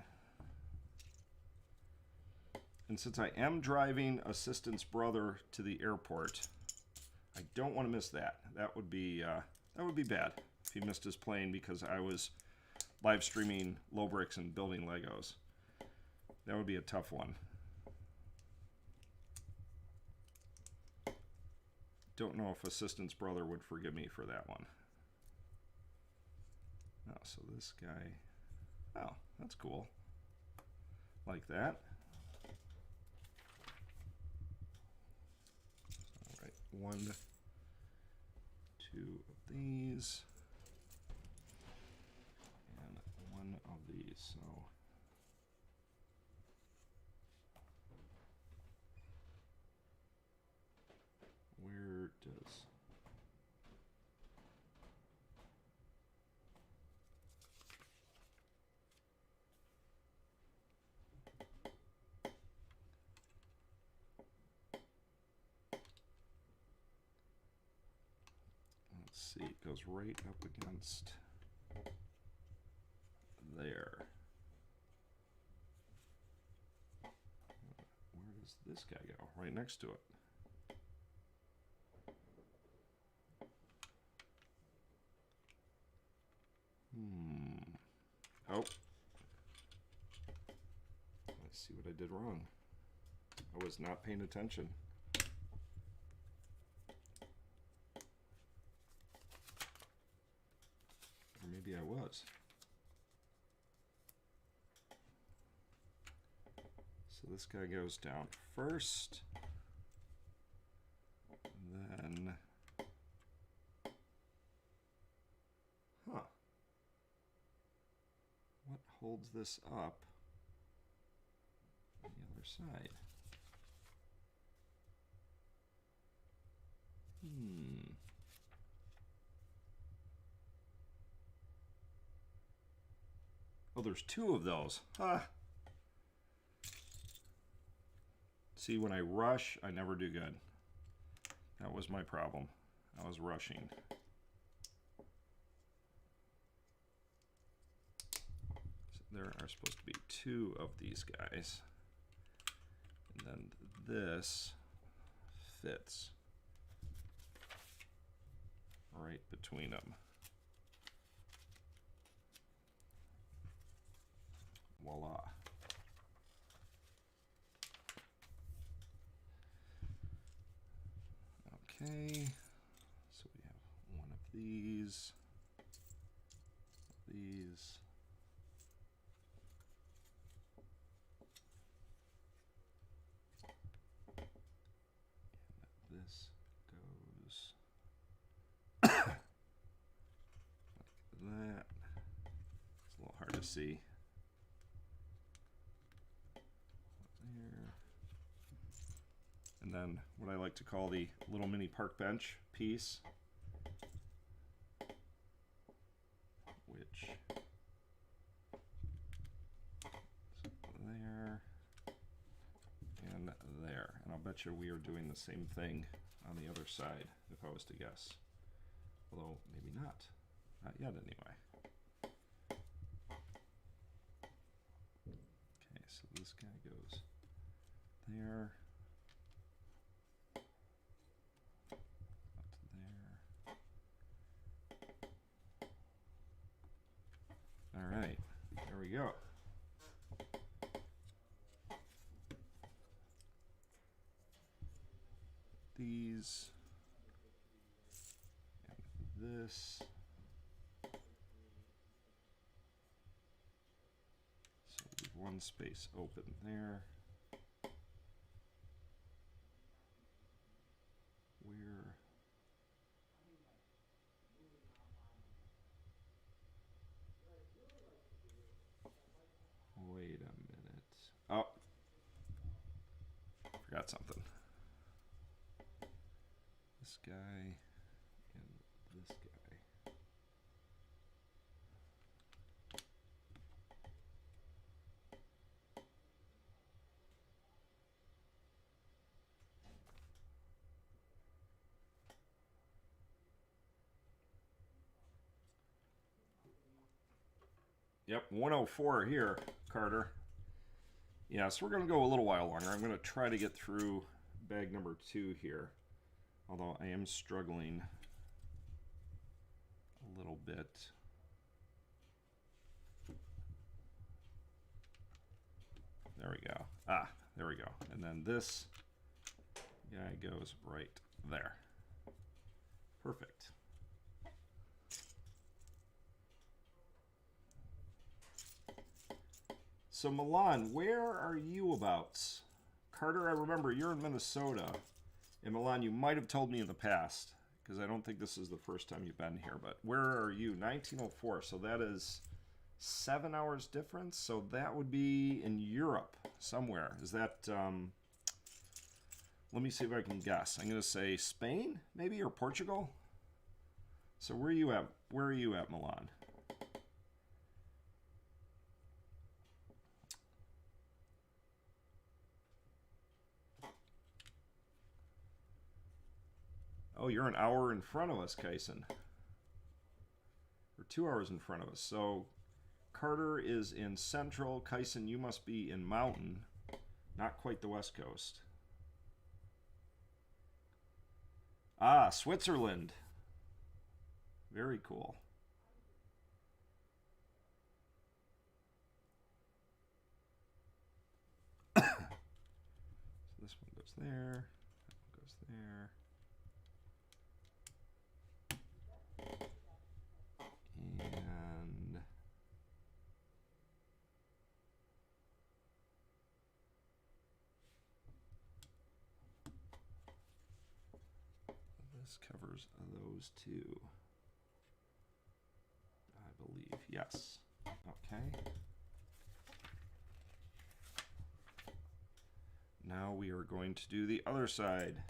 And since I am driving Assistant's brother to the airport, I don't want to miss that. That would be bad if he missed his plane because I was live streaming LoBricks and building Legos. That would be a tough one. Don't know if Assistant's brother would forgive me for that one. Oh, so this guy, oh, that's cool. Like that. All right, 1, 2 of these, and 1 of these. So where does see, it goes right up against there. Where does this guy go? Right next to it. Oh. Let's see what I did wrong. I was not paying attention. Or maybe I was. So this guy goes down first. Then... Huh. What holds this up on the other side? Oh, there's 2 of those. Huh. See, when I rush, I never do good. That was my problem. I was rushing. There are supposed to be 2 of these guys. And then this fits right between them. Voila. Okay, so we have one of these, and this goes like that. It's a little hard to see. There. And then what I like to call the little mini park bench piece, which is there and there. And I'll bet you we are doing the same thing on the other side, if I was to guess. Although, maybe not. Not yet, anyway. Okay, so this guy goes there. All right, there we go. These and this. So leave one space open there. Where? Wait a minute. Oh, forgot something. This guy and this guy. Yep, 104 here, Carter. Yeah, so we're going to go a little while longer. I'm going to try to get through bag number 2 here. Although I am struggling a little bit. There we go. Ah, there we go. And then this guy goes right there. Perfect. So Milan, where are you about? Carter, I remember you're in Minnesota. And Milan, you might have told me in the past, because I don't think this is the first time you've been here, but where are you? 1904, so that is 7 hours difference, so that would be in Europe somewhere. Is that, let me see if I can guess. I'm going to say Spain, maybe, or Portugal? So where are you at? Where are you at, Milan? Oh, you're an hour in front of us, Kyson. Or 2 hours in front of us. So Carter is in Central. Kyson, you must be in Mountain. Not quite the West Coast. Ah, Switzerland. Very cool. So this one goes there. That one goes there. And this covers those two, I believe. Yes. Okay. Now we are going to do the other side.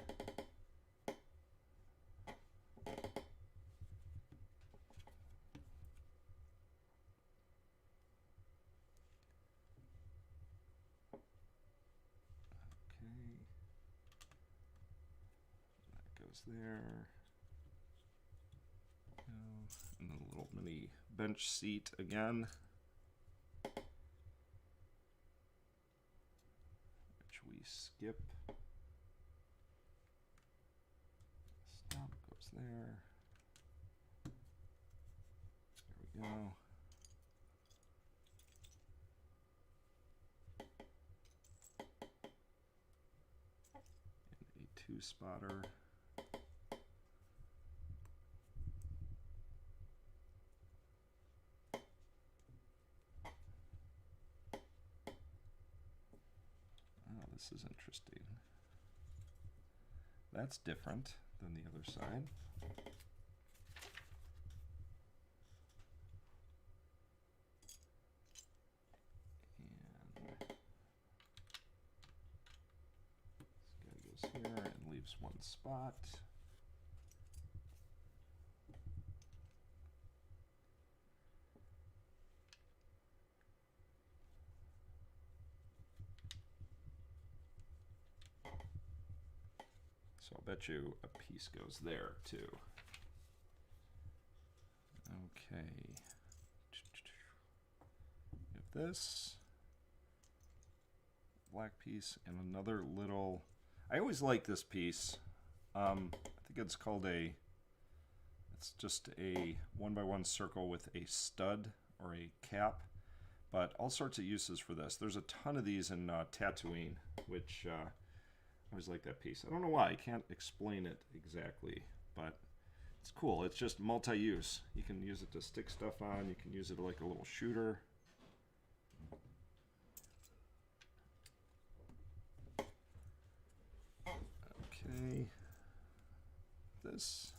There. And then a little mini bench seat again. Which we skip. Stop goes there. There we go. And a 2-spotter. This is interesting. That's different than the other side. And this guy goes here and leaves one spot. So I'll bet you a piece goes there too. Okay. We have this black piece and another little. I always like this piece. I think it's called a. It's just a 1x1 circle with a stud or a cap, but all sorts of uses for this. There's a ton of these in Tatooine, which. I always like that piece. I don't know why. I can't explain it exactly, but it's cool. It's just multi-use. You can use it to stick stuff on. You can use it like a little shooter. Okay. This.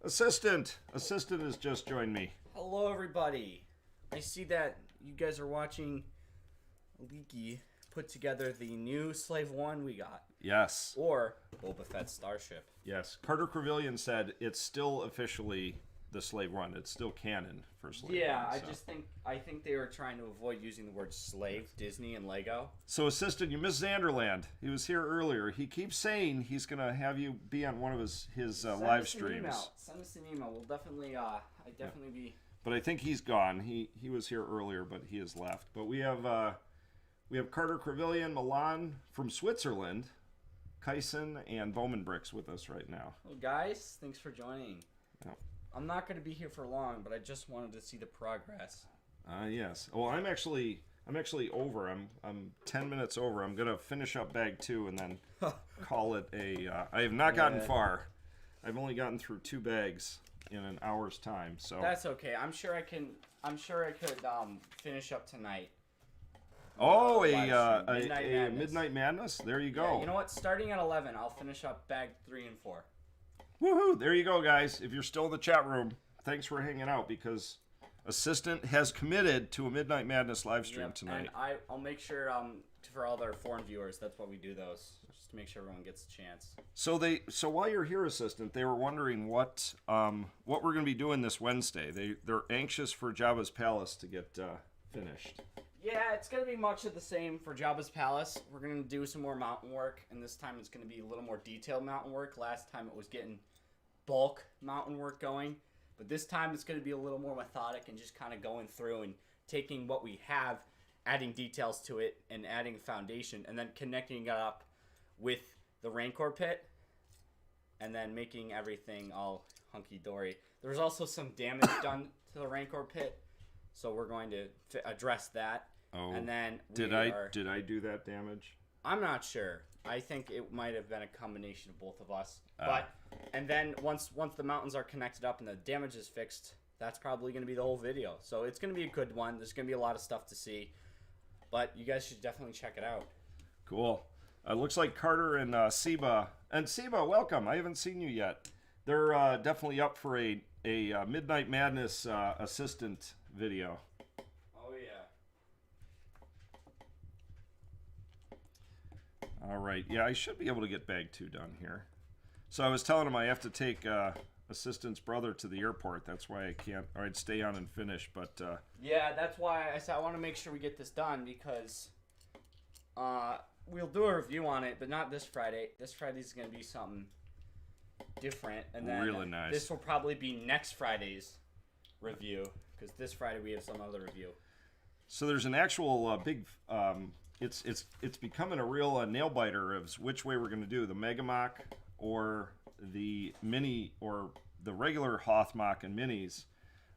Assistant! Assistant has just joined me. Hello, everybody. I see that you guys are watching Leaky put together the new Slave One we got. Yes. Or Boba Fett Starship. Yes. Carter Crevillian said it's still officially the Slave One. It's still canon for Slave One. Yeah, I think they were trying to avoid using the word slave, Disney and Lego. So, Assistant, you missed Zanderland. He was here earlier. He keeps saying he's going to have you be on one of his live streams. Send us an email. We'll definitely, be... But I think he's gone. He was here earlier, but he has left. But we have Carter Crevillian, Milan from Switzerland, Kyson, and Bowman Bricks with us right now. Well, guys, thanks for joining. Yeah. I'm not going to be here for long, but I just wanted to see the progress. Yes. Well, I'm actually over. I'm 10 minutes over. I'm gonna finish up bag 2 and then call it a. I have not gotten far. I've only gotten through 2 bags in an hour's time. So that's okay. I'm sure I could finish up tonight. Oh, a Midnight Madness. There you go. Yeah, you know what? Starting at 11, I'll finish up bag 3 and 4. Woohoo! There you go, guys. If you're still in the chat room, thanks for hanging out because Assistant has committed to a Midnight Madness live stream tonight. And I'll make sure for all our foreign viewers, that's why we do those, just to make sure everyone gets a chance. So while you're here, Assistant, they were wondering what we're going to be doing this Wednesday. They're anxious for Jabba's Palace to get finished. Yeah, it's going to be much of the same for Jabba's Palace. We're going to do some more mountain work, and this time it's going to be a little more detailed mountain work. Last time it was getting bulk mountain work going, but this time it's going to be a little more methodic and just kind of going through and taking what we have, adding details to it, and adding a foundation, and then connecting it up with the Rancor pit, and then making everything all hunky-dory. There's also some damage done to the Rancor pit, so we're going to address that. Oh, and then did I do that damage? I'm not sure. I think it might have been a combination of both of us. And then once the mountains are connected up and the damage is fixed, that's probably going to be the whole video. So it's going to be a good one. There's going to be a lot of stuff to see, but you guys should definitely check it out. Cool. Looks like Carter and Seba. And Seba, welcome. I haven't seen you yet. They're definitely up for a Midnight Madness assistant video. Oh, yeah. All right. Yeah, I should be able to get bag 2 done here. So I was telling him I have to take assistant's brother to the airport. That's why I can't. Or I'd stay on and finish. But yeah, that's why I said I want to make sure we get this done because we'll do a review on it, but not this Friday. This Friday's going to be something different, and then really nice. This will probably be next Friday's review because this Friday we have some other review. So there's an actual big. It's becoming a real nail biter of which way we're going to do the Megamach or the mini or the regular Hothmoc and minis.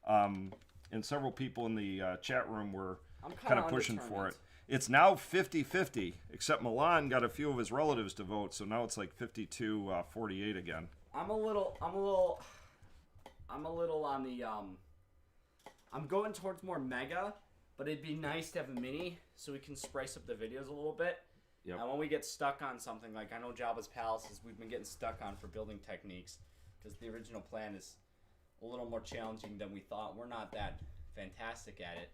And several people in the chat room were kind of pushing for it. It's now 50-50, except Milan got a few of his relatives to vote, so now it's like 52-48 again. I'm a little on the I'm going towards more Mega, But it'd be nice to have a mini so we can spice up the videos a little bit. Yep. And when we get stuck on something, like I know Jabba's Palaces, we've been getting stuck on for building techniques because the original plan is a little more challenging than we thought. We're not that fantastic at it,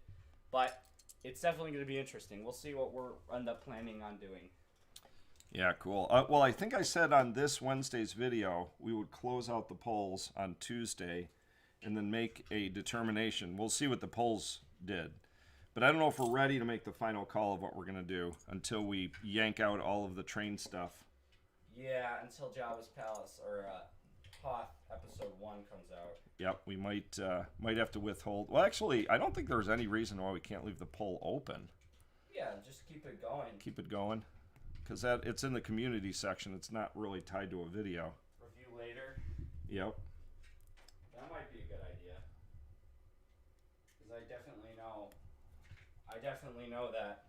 but it's definitely going to be interesting. We'll see what we're end up planning on doing. Yeah, cool. Well, I think I said on this Wednesday's video we would close out the polls on Tuesday and then make a determination. We'll see what the polls did. But I don't know if we're ready to make the final call of what we're going to do until we yank out all of the train stuff. Yeah, until Jabba's Palace or Hoth episode 1 comes out. Yep, we might have to withhold. Well, actually, I don't think there's any reason why we can't leave the poll open. Yeah, just keep it going. Keep it going. Because it's in the community section. It's not really tied to a video. Review later. Yep. That might be a good idea. Because I definitely know that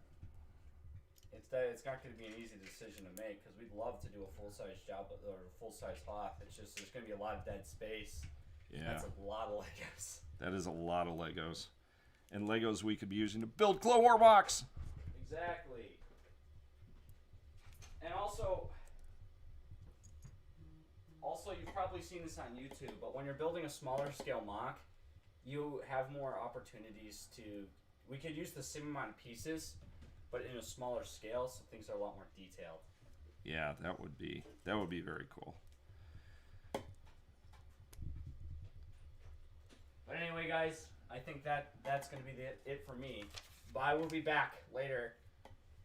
it's not going to be an easy decision to make. Because we'd love to do a full-size job or a full-size Hoth. It's just there's going to be a lot of dead space. Yeah. That's a lot of Legos. That is a lot of Legos. And Legos we could be using to build Clone War box. Exactly. And also, you've probably seen this on YouTube, but when you're building a smaller scale mock, you have more opportunities to... We could use the same amount of pieces, but in a smaller scale, so things are a lot more detailed. Yeah, that would be very cool. But anyway, guys, I think that's going to be it for me. But I will be back later,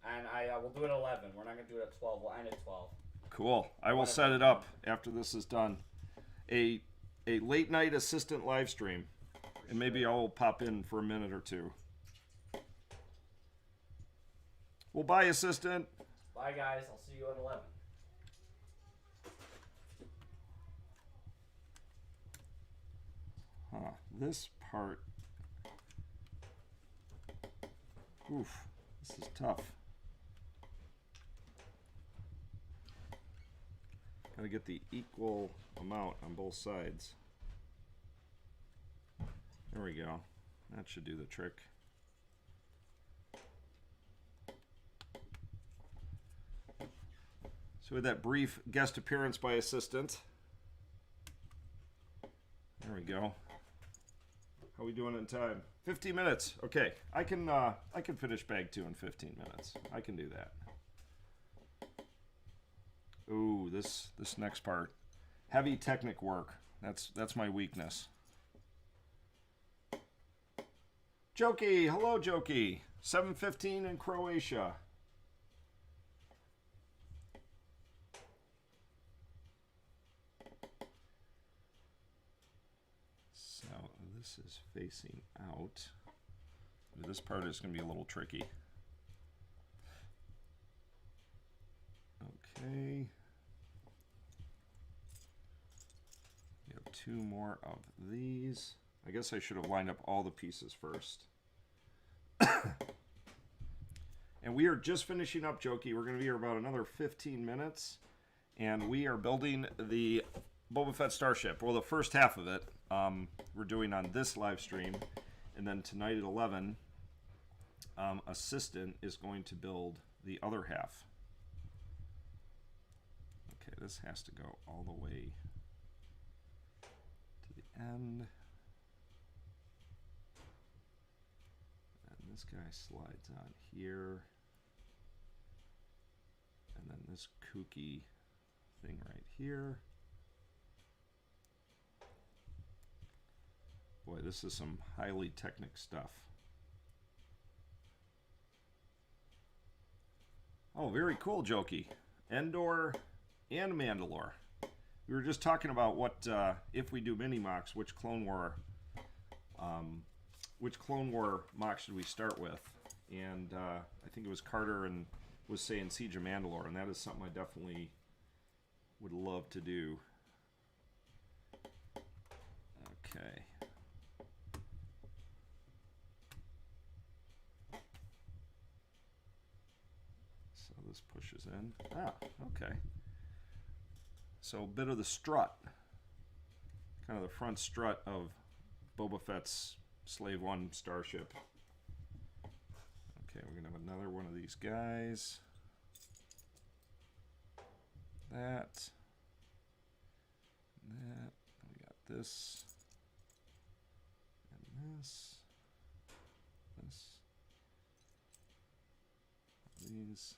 and I will do it at 11. We're not going to do it at 12. We'll end at 12. Cool. I will set it up after this is done. A late night assistant live stream, and maybe I'll pop in for a minute or two. Well, bye, assistant. Bye, guys. I'll see you at 11. Huh. This part. Oof. This is tough. Gotta get the equal amount on both sides. There we go. That should do the trick. So with that brief guest appearance by assistant. There we go. How are we doing in time? 15 minutes. Okay, I can finish bag 2 in 15 minutes. I can do that. Ooh, this next part, heavy technic work. That's my weakness. Jokey, hello, Jokey. 7:15 in Croatia. So this is facing out. This part is going to be a little tricky. Okay. We have 2 more of these. I guess I should have lined up all the pieces first. And we are just finishing up, Jokey. We're going to be here about another 15 minutes. And we are building the Boba Fett starship. Well, the first half of it we're doing on this live stream. And then tonight at 11, Assistant is going to build the other half. Okay, this has to go all the way to the end. And this guy slides on here. And then this kooky thing right here. Boy, this is some highly technic stuff. Oh, very cool, Jokey. Endor and Mandalore. We were just talking about what if we do mini mocks, which Clone War mock should we start with? And I think it was Carter and was saying Siege of Mandalore, and that is something I definitely would love to do. Okay. So this pushes in. Ah, okay. So a bit of the strut, kind of the front strut of Boba Fett's Slave One starship. Okay, we're going to have another one of these guys. That. That. We got this. And this. This. These.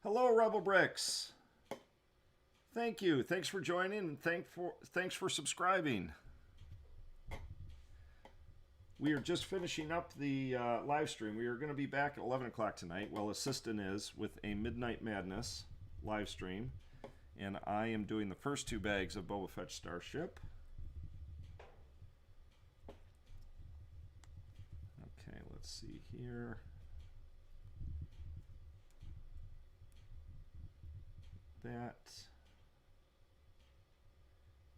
Hello, LoBricks. Thank you. Thanks for joining, and thanks for subscribing. We are just finishing up the live stream. We are going to be back at 11 o'clock tonight. Well, Assistant is with a Midnight Madness live stream, and I am doing the first 2 bags of Boba Fett Starship. Okay, let's see here. That.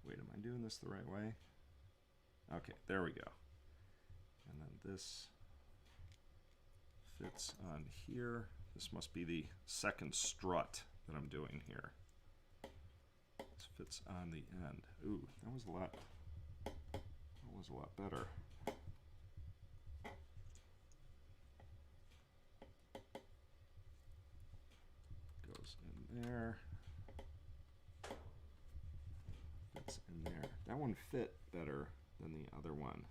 Wait, am I doing this the right way? Okay, there we go. And then this fits on here. This must be the second strut that I'm doing here. This fits on the end. Ooh, that was a lot better. Goes in there. Fits in there. That one fit better than the other one.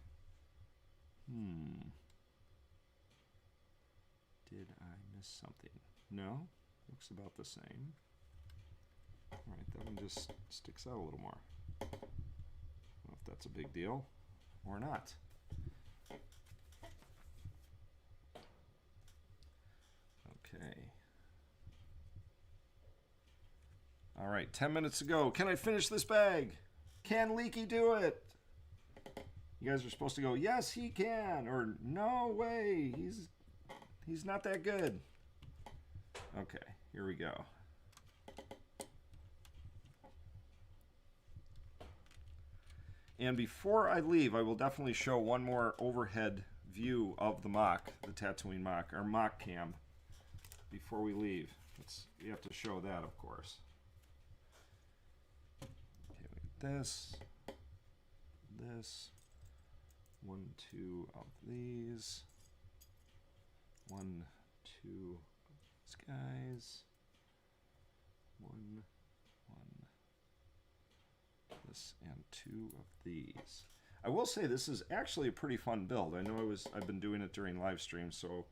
Did I miss something? No, looks about the same. Alright, that one just sticks out a little more. I don't know if that's a big deal or not. Okay. Alright, 10 minutes to go. Can I finish this bag? Can Leaky do it? You guys are supposed to go, yes, he can, or no way, he's not that good. Okay, here we go. And before I leave, I will definitely show one more overhead view of the mock, the Tatooine mock, our mock cam, before we leave. We have to show that, of course. Okay, we got this. 1, 2 of these. 1, 2 of these guys. 1, this, and 2 of these. I will say this is actually a pretty fun build. I know I've been doing it during live streams, so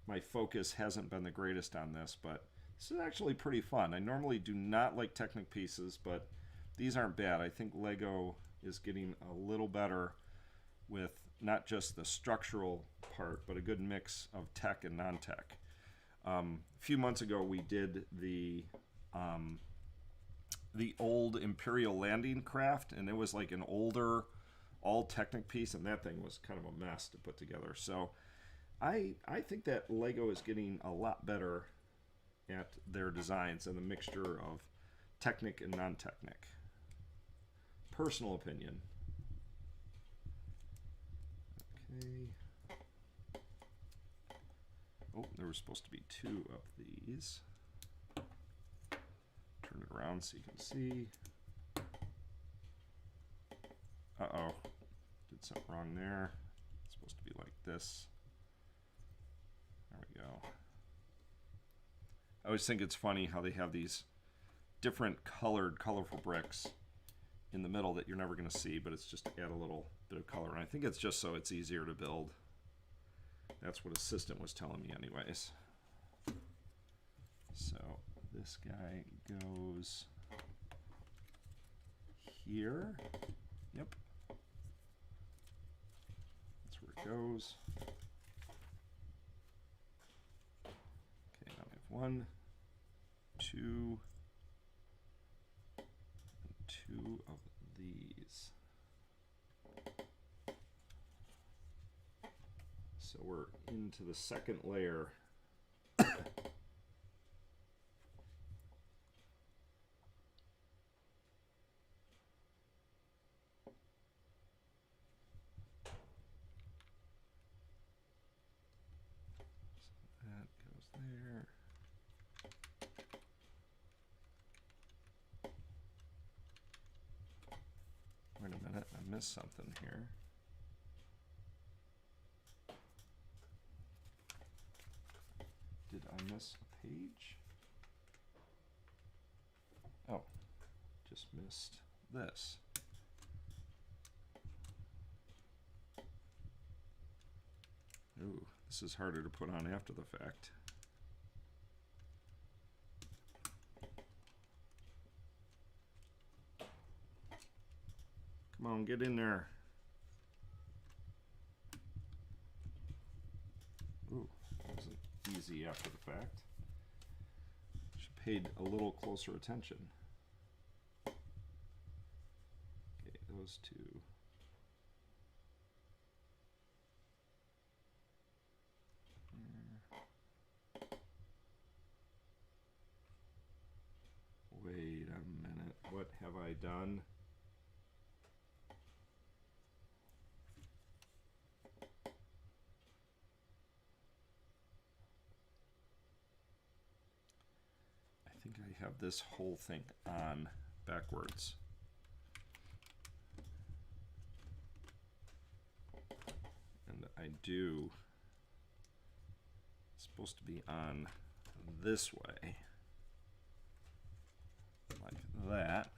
my focus hasn't been the greatest on this, but this is actually pretty fun. I normally do not like Technic pieces, but these aren't bad. I think Lego is getting a little better with not just the structural part, but a good mix of tech and non-tech. A few months ago, we did the old Imperial landing craft, and it was like an older, all Technic piece, and that thing was kind of a mess to put together. So I think that Lego is getting a lot better at their designs and the mixture of Technic and non-Technic. Personal opinion. Okay. Oh, there was supposed to be 2 of these. Turn it around so you can see. Uh-oh. Did something wrong there. It's supposed to be like this. There we go. I always think it's funny how they have these different colorful bricks in the middle that you're never going to see, but it's just to add a little bit of color. And I think it's just so it's easier to build. That's what Assistant was telling me anyways. So this guy goes here. Yep. That's where it goes. Okay, now we have 1, 2, and 2 of these. So we're into the second layer. There. miss something here? Did I miss a page? Oh, just missed this. Ooh, this is harder to put on after the fact. Come on, get in there. Ooh, that wasn't easy after the fact. Should have paid a little closer attention. Okay, those two. Wait a minute, what have I done? I think I have this whole thing on backwards. And I do, it's supposed to be on this way. Like that.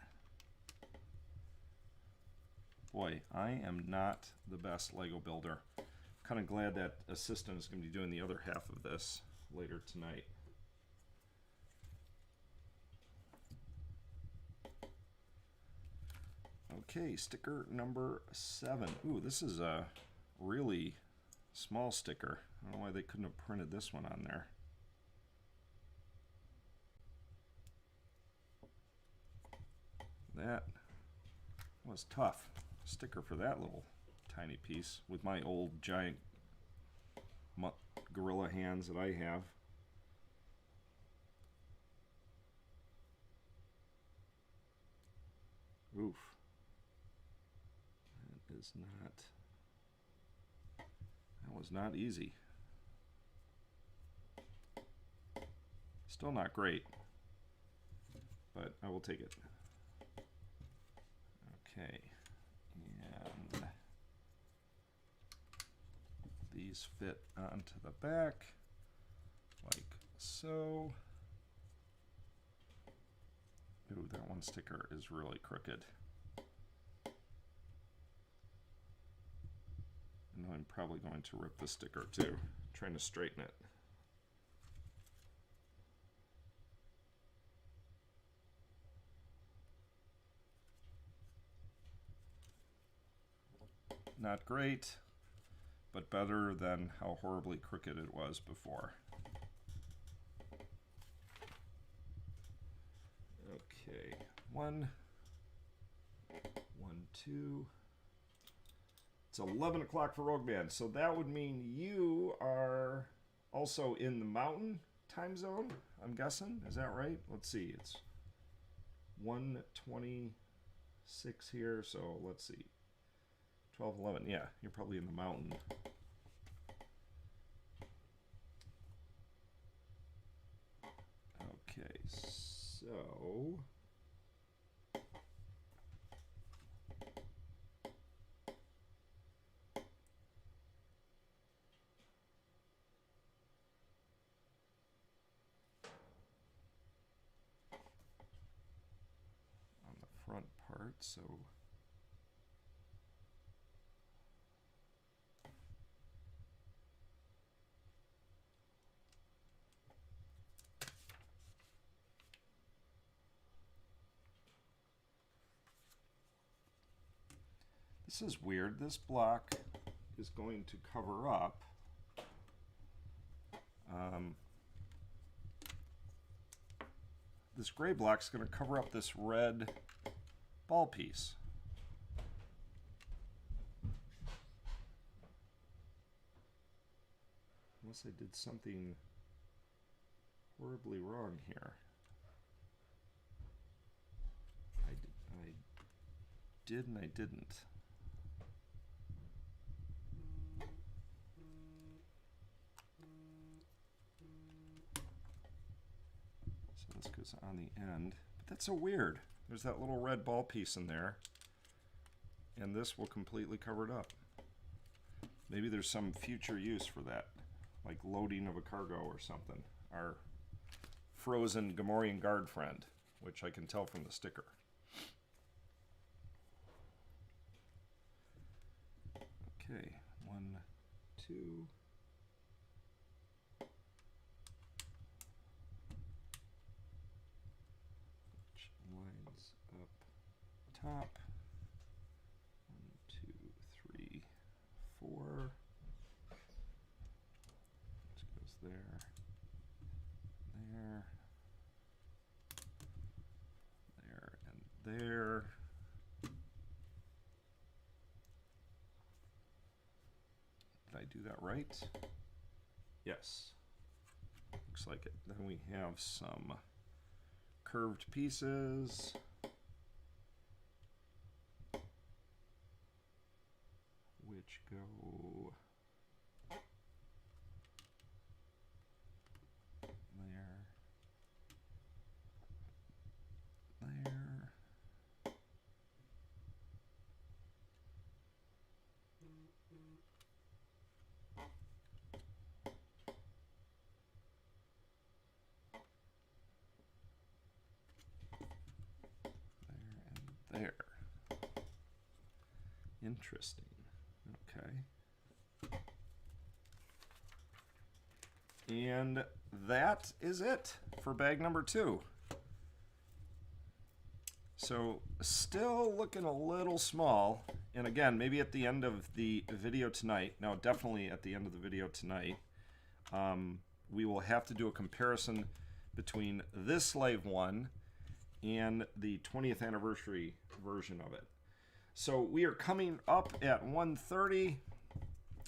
Boy, I am not the best Lego builder. I'm kind of glad that assistant is going to be doing the other half of this later tonight. Okay, sticker number 7. Ooh, this is a really small sticker. I don't know why they couldn't have printed this one on there. That was tough. Sticker for that little tiny piece with my old giant gorilla hands that I have. Oof. That is not, that was not easy. Still not great, but I will take it. Okay, and these fit onto the back like so. Ooh, that one sticker is really crooked. And I'm probably going to rip the sticker too, trying to straighten it. Not great, but better than how horribly crooked it was before. Okay, 1, 2. It's 11 o'clock for Rogue Band, so that would mean you are also in the mountain time zone, I'm guessing. Is that right? Let's see, it's 1:26 here, so let's see. 12, 11, yeah, you're probably in the mountain. Okay, so on the front part, so this is weird. This block is going to cover up this gray block is going to cover up this red ball piece. Unless I did something horribly wrong here. I did and I didn't. So this goes on the end, but that's so weird. There's that little red ball piece in there, and this will completely cover it up. Maybe there's some future use for that, like loading of a cargo or something. Our frozen Gamorrean guard friend, which I can tell from the sticker. Okay, 1, 2. Which lines up top. 1, 2, 3, 4. Which goes there, there, there, and there. Did I do that right? Yes. Looks like it. Then we have some curved pieces. Which go there, there. There and there. Interesting. Okay. And that is it for bag number 2. So still looking a little small. And again, maybe at the end of the video tonight, no, definitely at the end of the video tonight, we will have to do a comparison between this Slave 1 and the 20th anniversary version of it. So we are coming up at 1:30.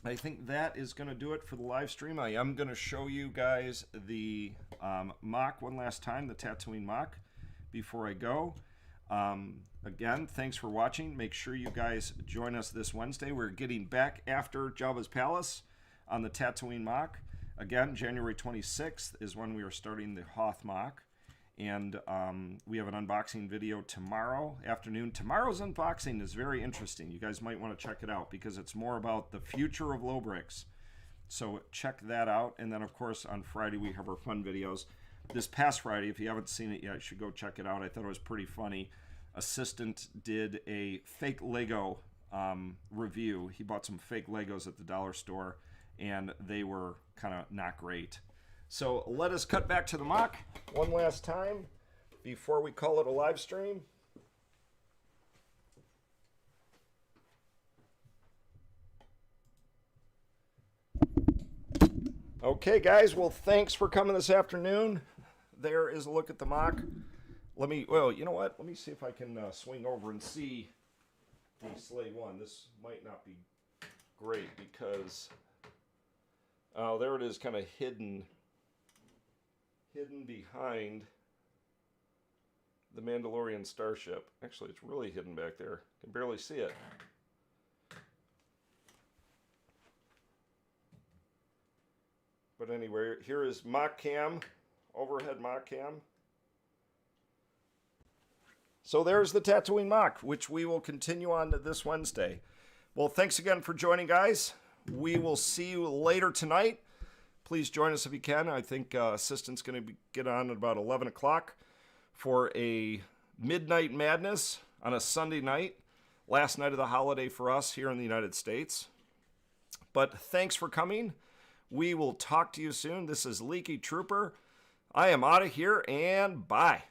I think that is going to do it for the live stream. I am going to show you guys the mock one last time, the Tatooine mock, before I go. Again, thanks for watching. Make sure you guys join us this Wednesday. We're getting back after Jabba's Palace on the Tatooine mock. Again, January 26th is when we are starting the Hothmoc. And we have an unboxing video tomorrow afternoon. Tomorrow's unboxing is very interesting. You guys might want to check it out because it's more about the future of LoBricks. So check that out. And then, of course, on Friday we have our fun videos. This past Friday, if you haven't seen it yet, you should go check it out. I thought it was pretty funny. Assistant did a fake Lego review. He bought some fake Legos at the dollar store, and they were kind of not great. So let us cut back to the mock one last time before we call it a live stream. Okay, guys. Well, thanks for coming this afternoon. There is a look at the mock. Well, you know what? Let me see if I can swing over and see the Slave 1. This might not be great because, oh, there it is, kind of hidden behind the Mandalorian starship. Actually, it's really hidden back there. You can barely see it. But anyway, here is mock cam, overhead mock cam. So there's the Tatooine mock, which we will continue on this Wednesday. Well, thanks again for joining, guys. We will see you later tonight. Please join us if you can. I think Assistant's going to get on at about 11 o'clock for a Midnight Madness on a Sunday night. Last night of the holiday for us here in the United States. But thanks for coming. We will talk to you soon. This is Leaky Trooper. I am out of here, and bye.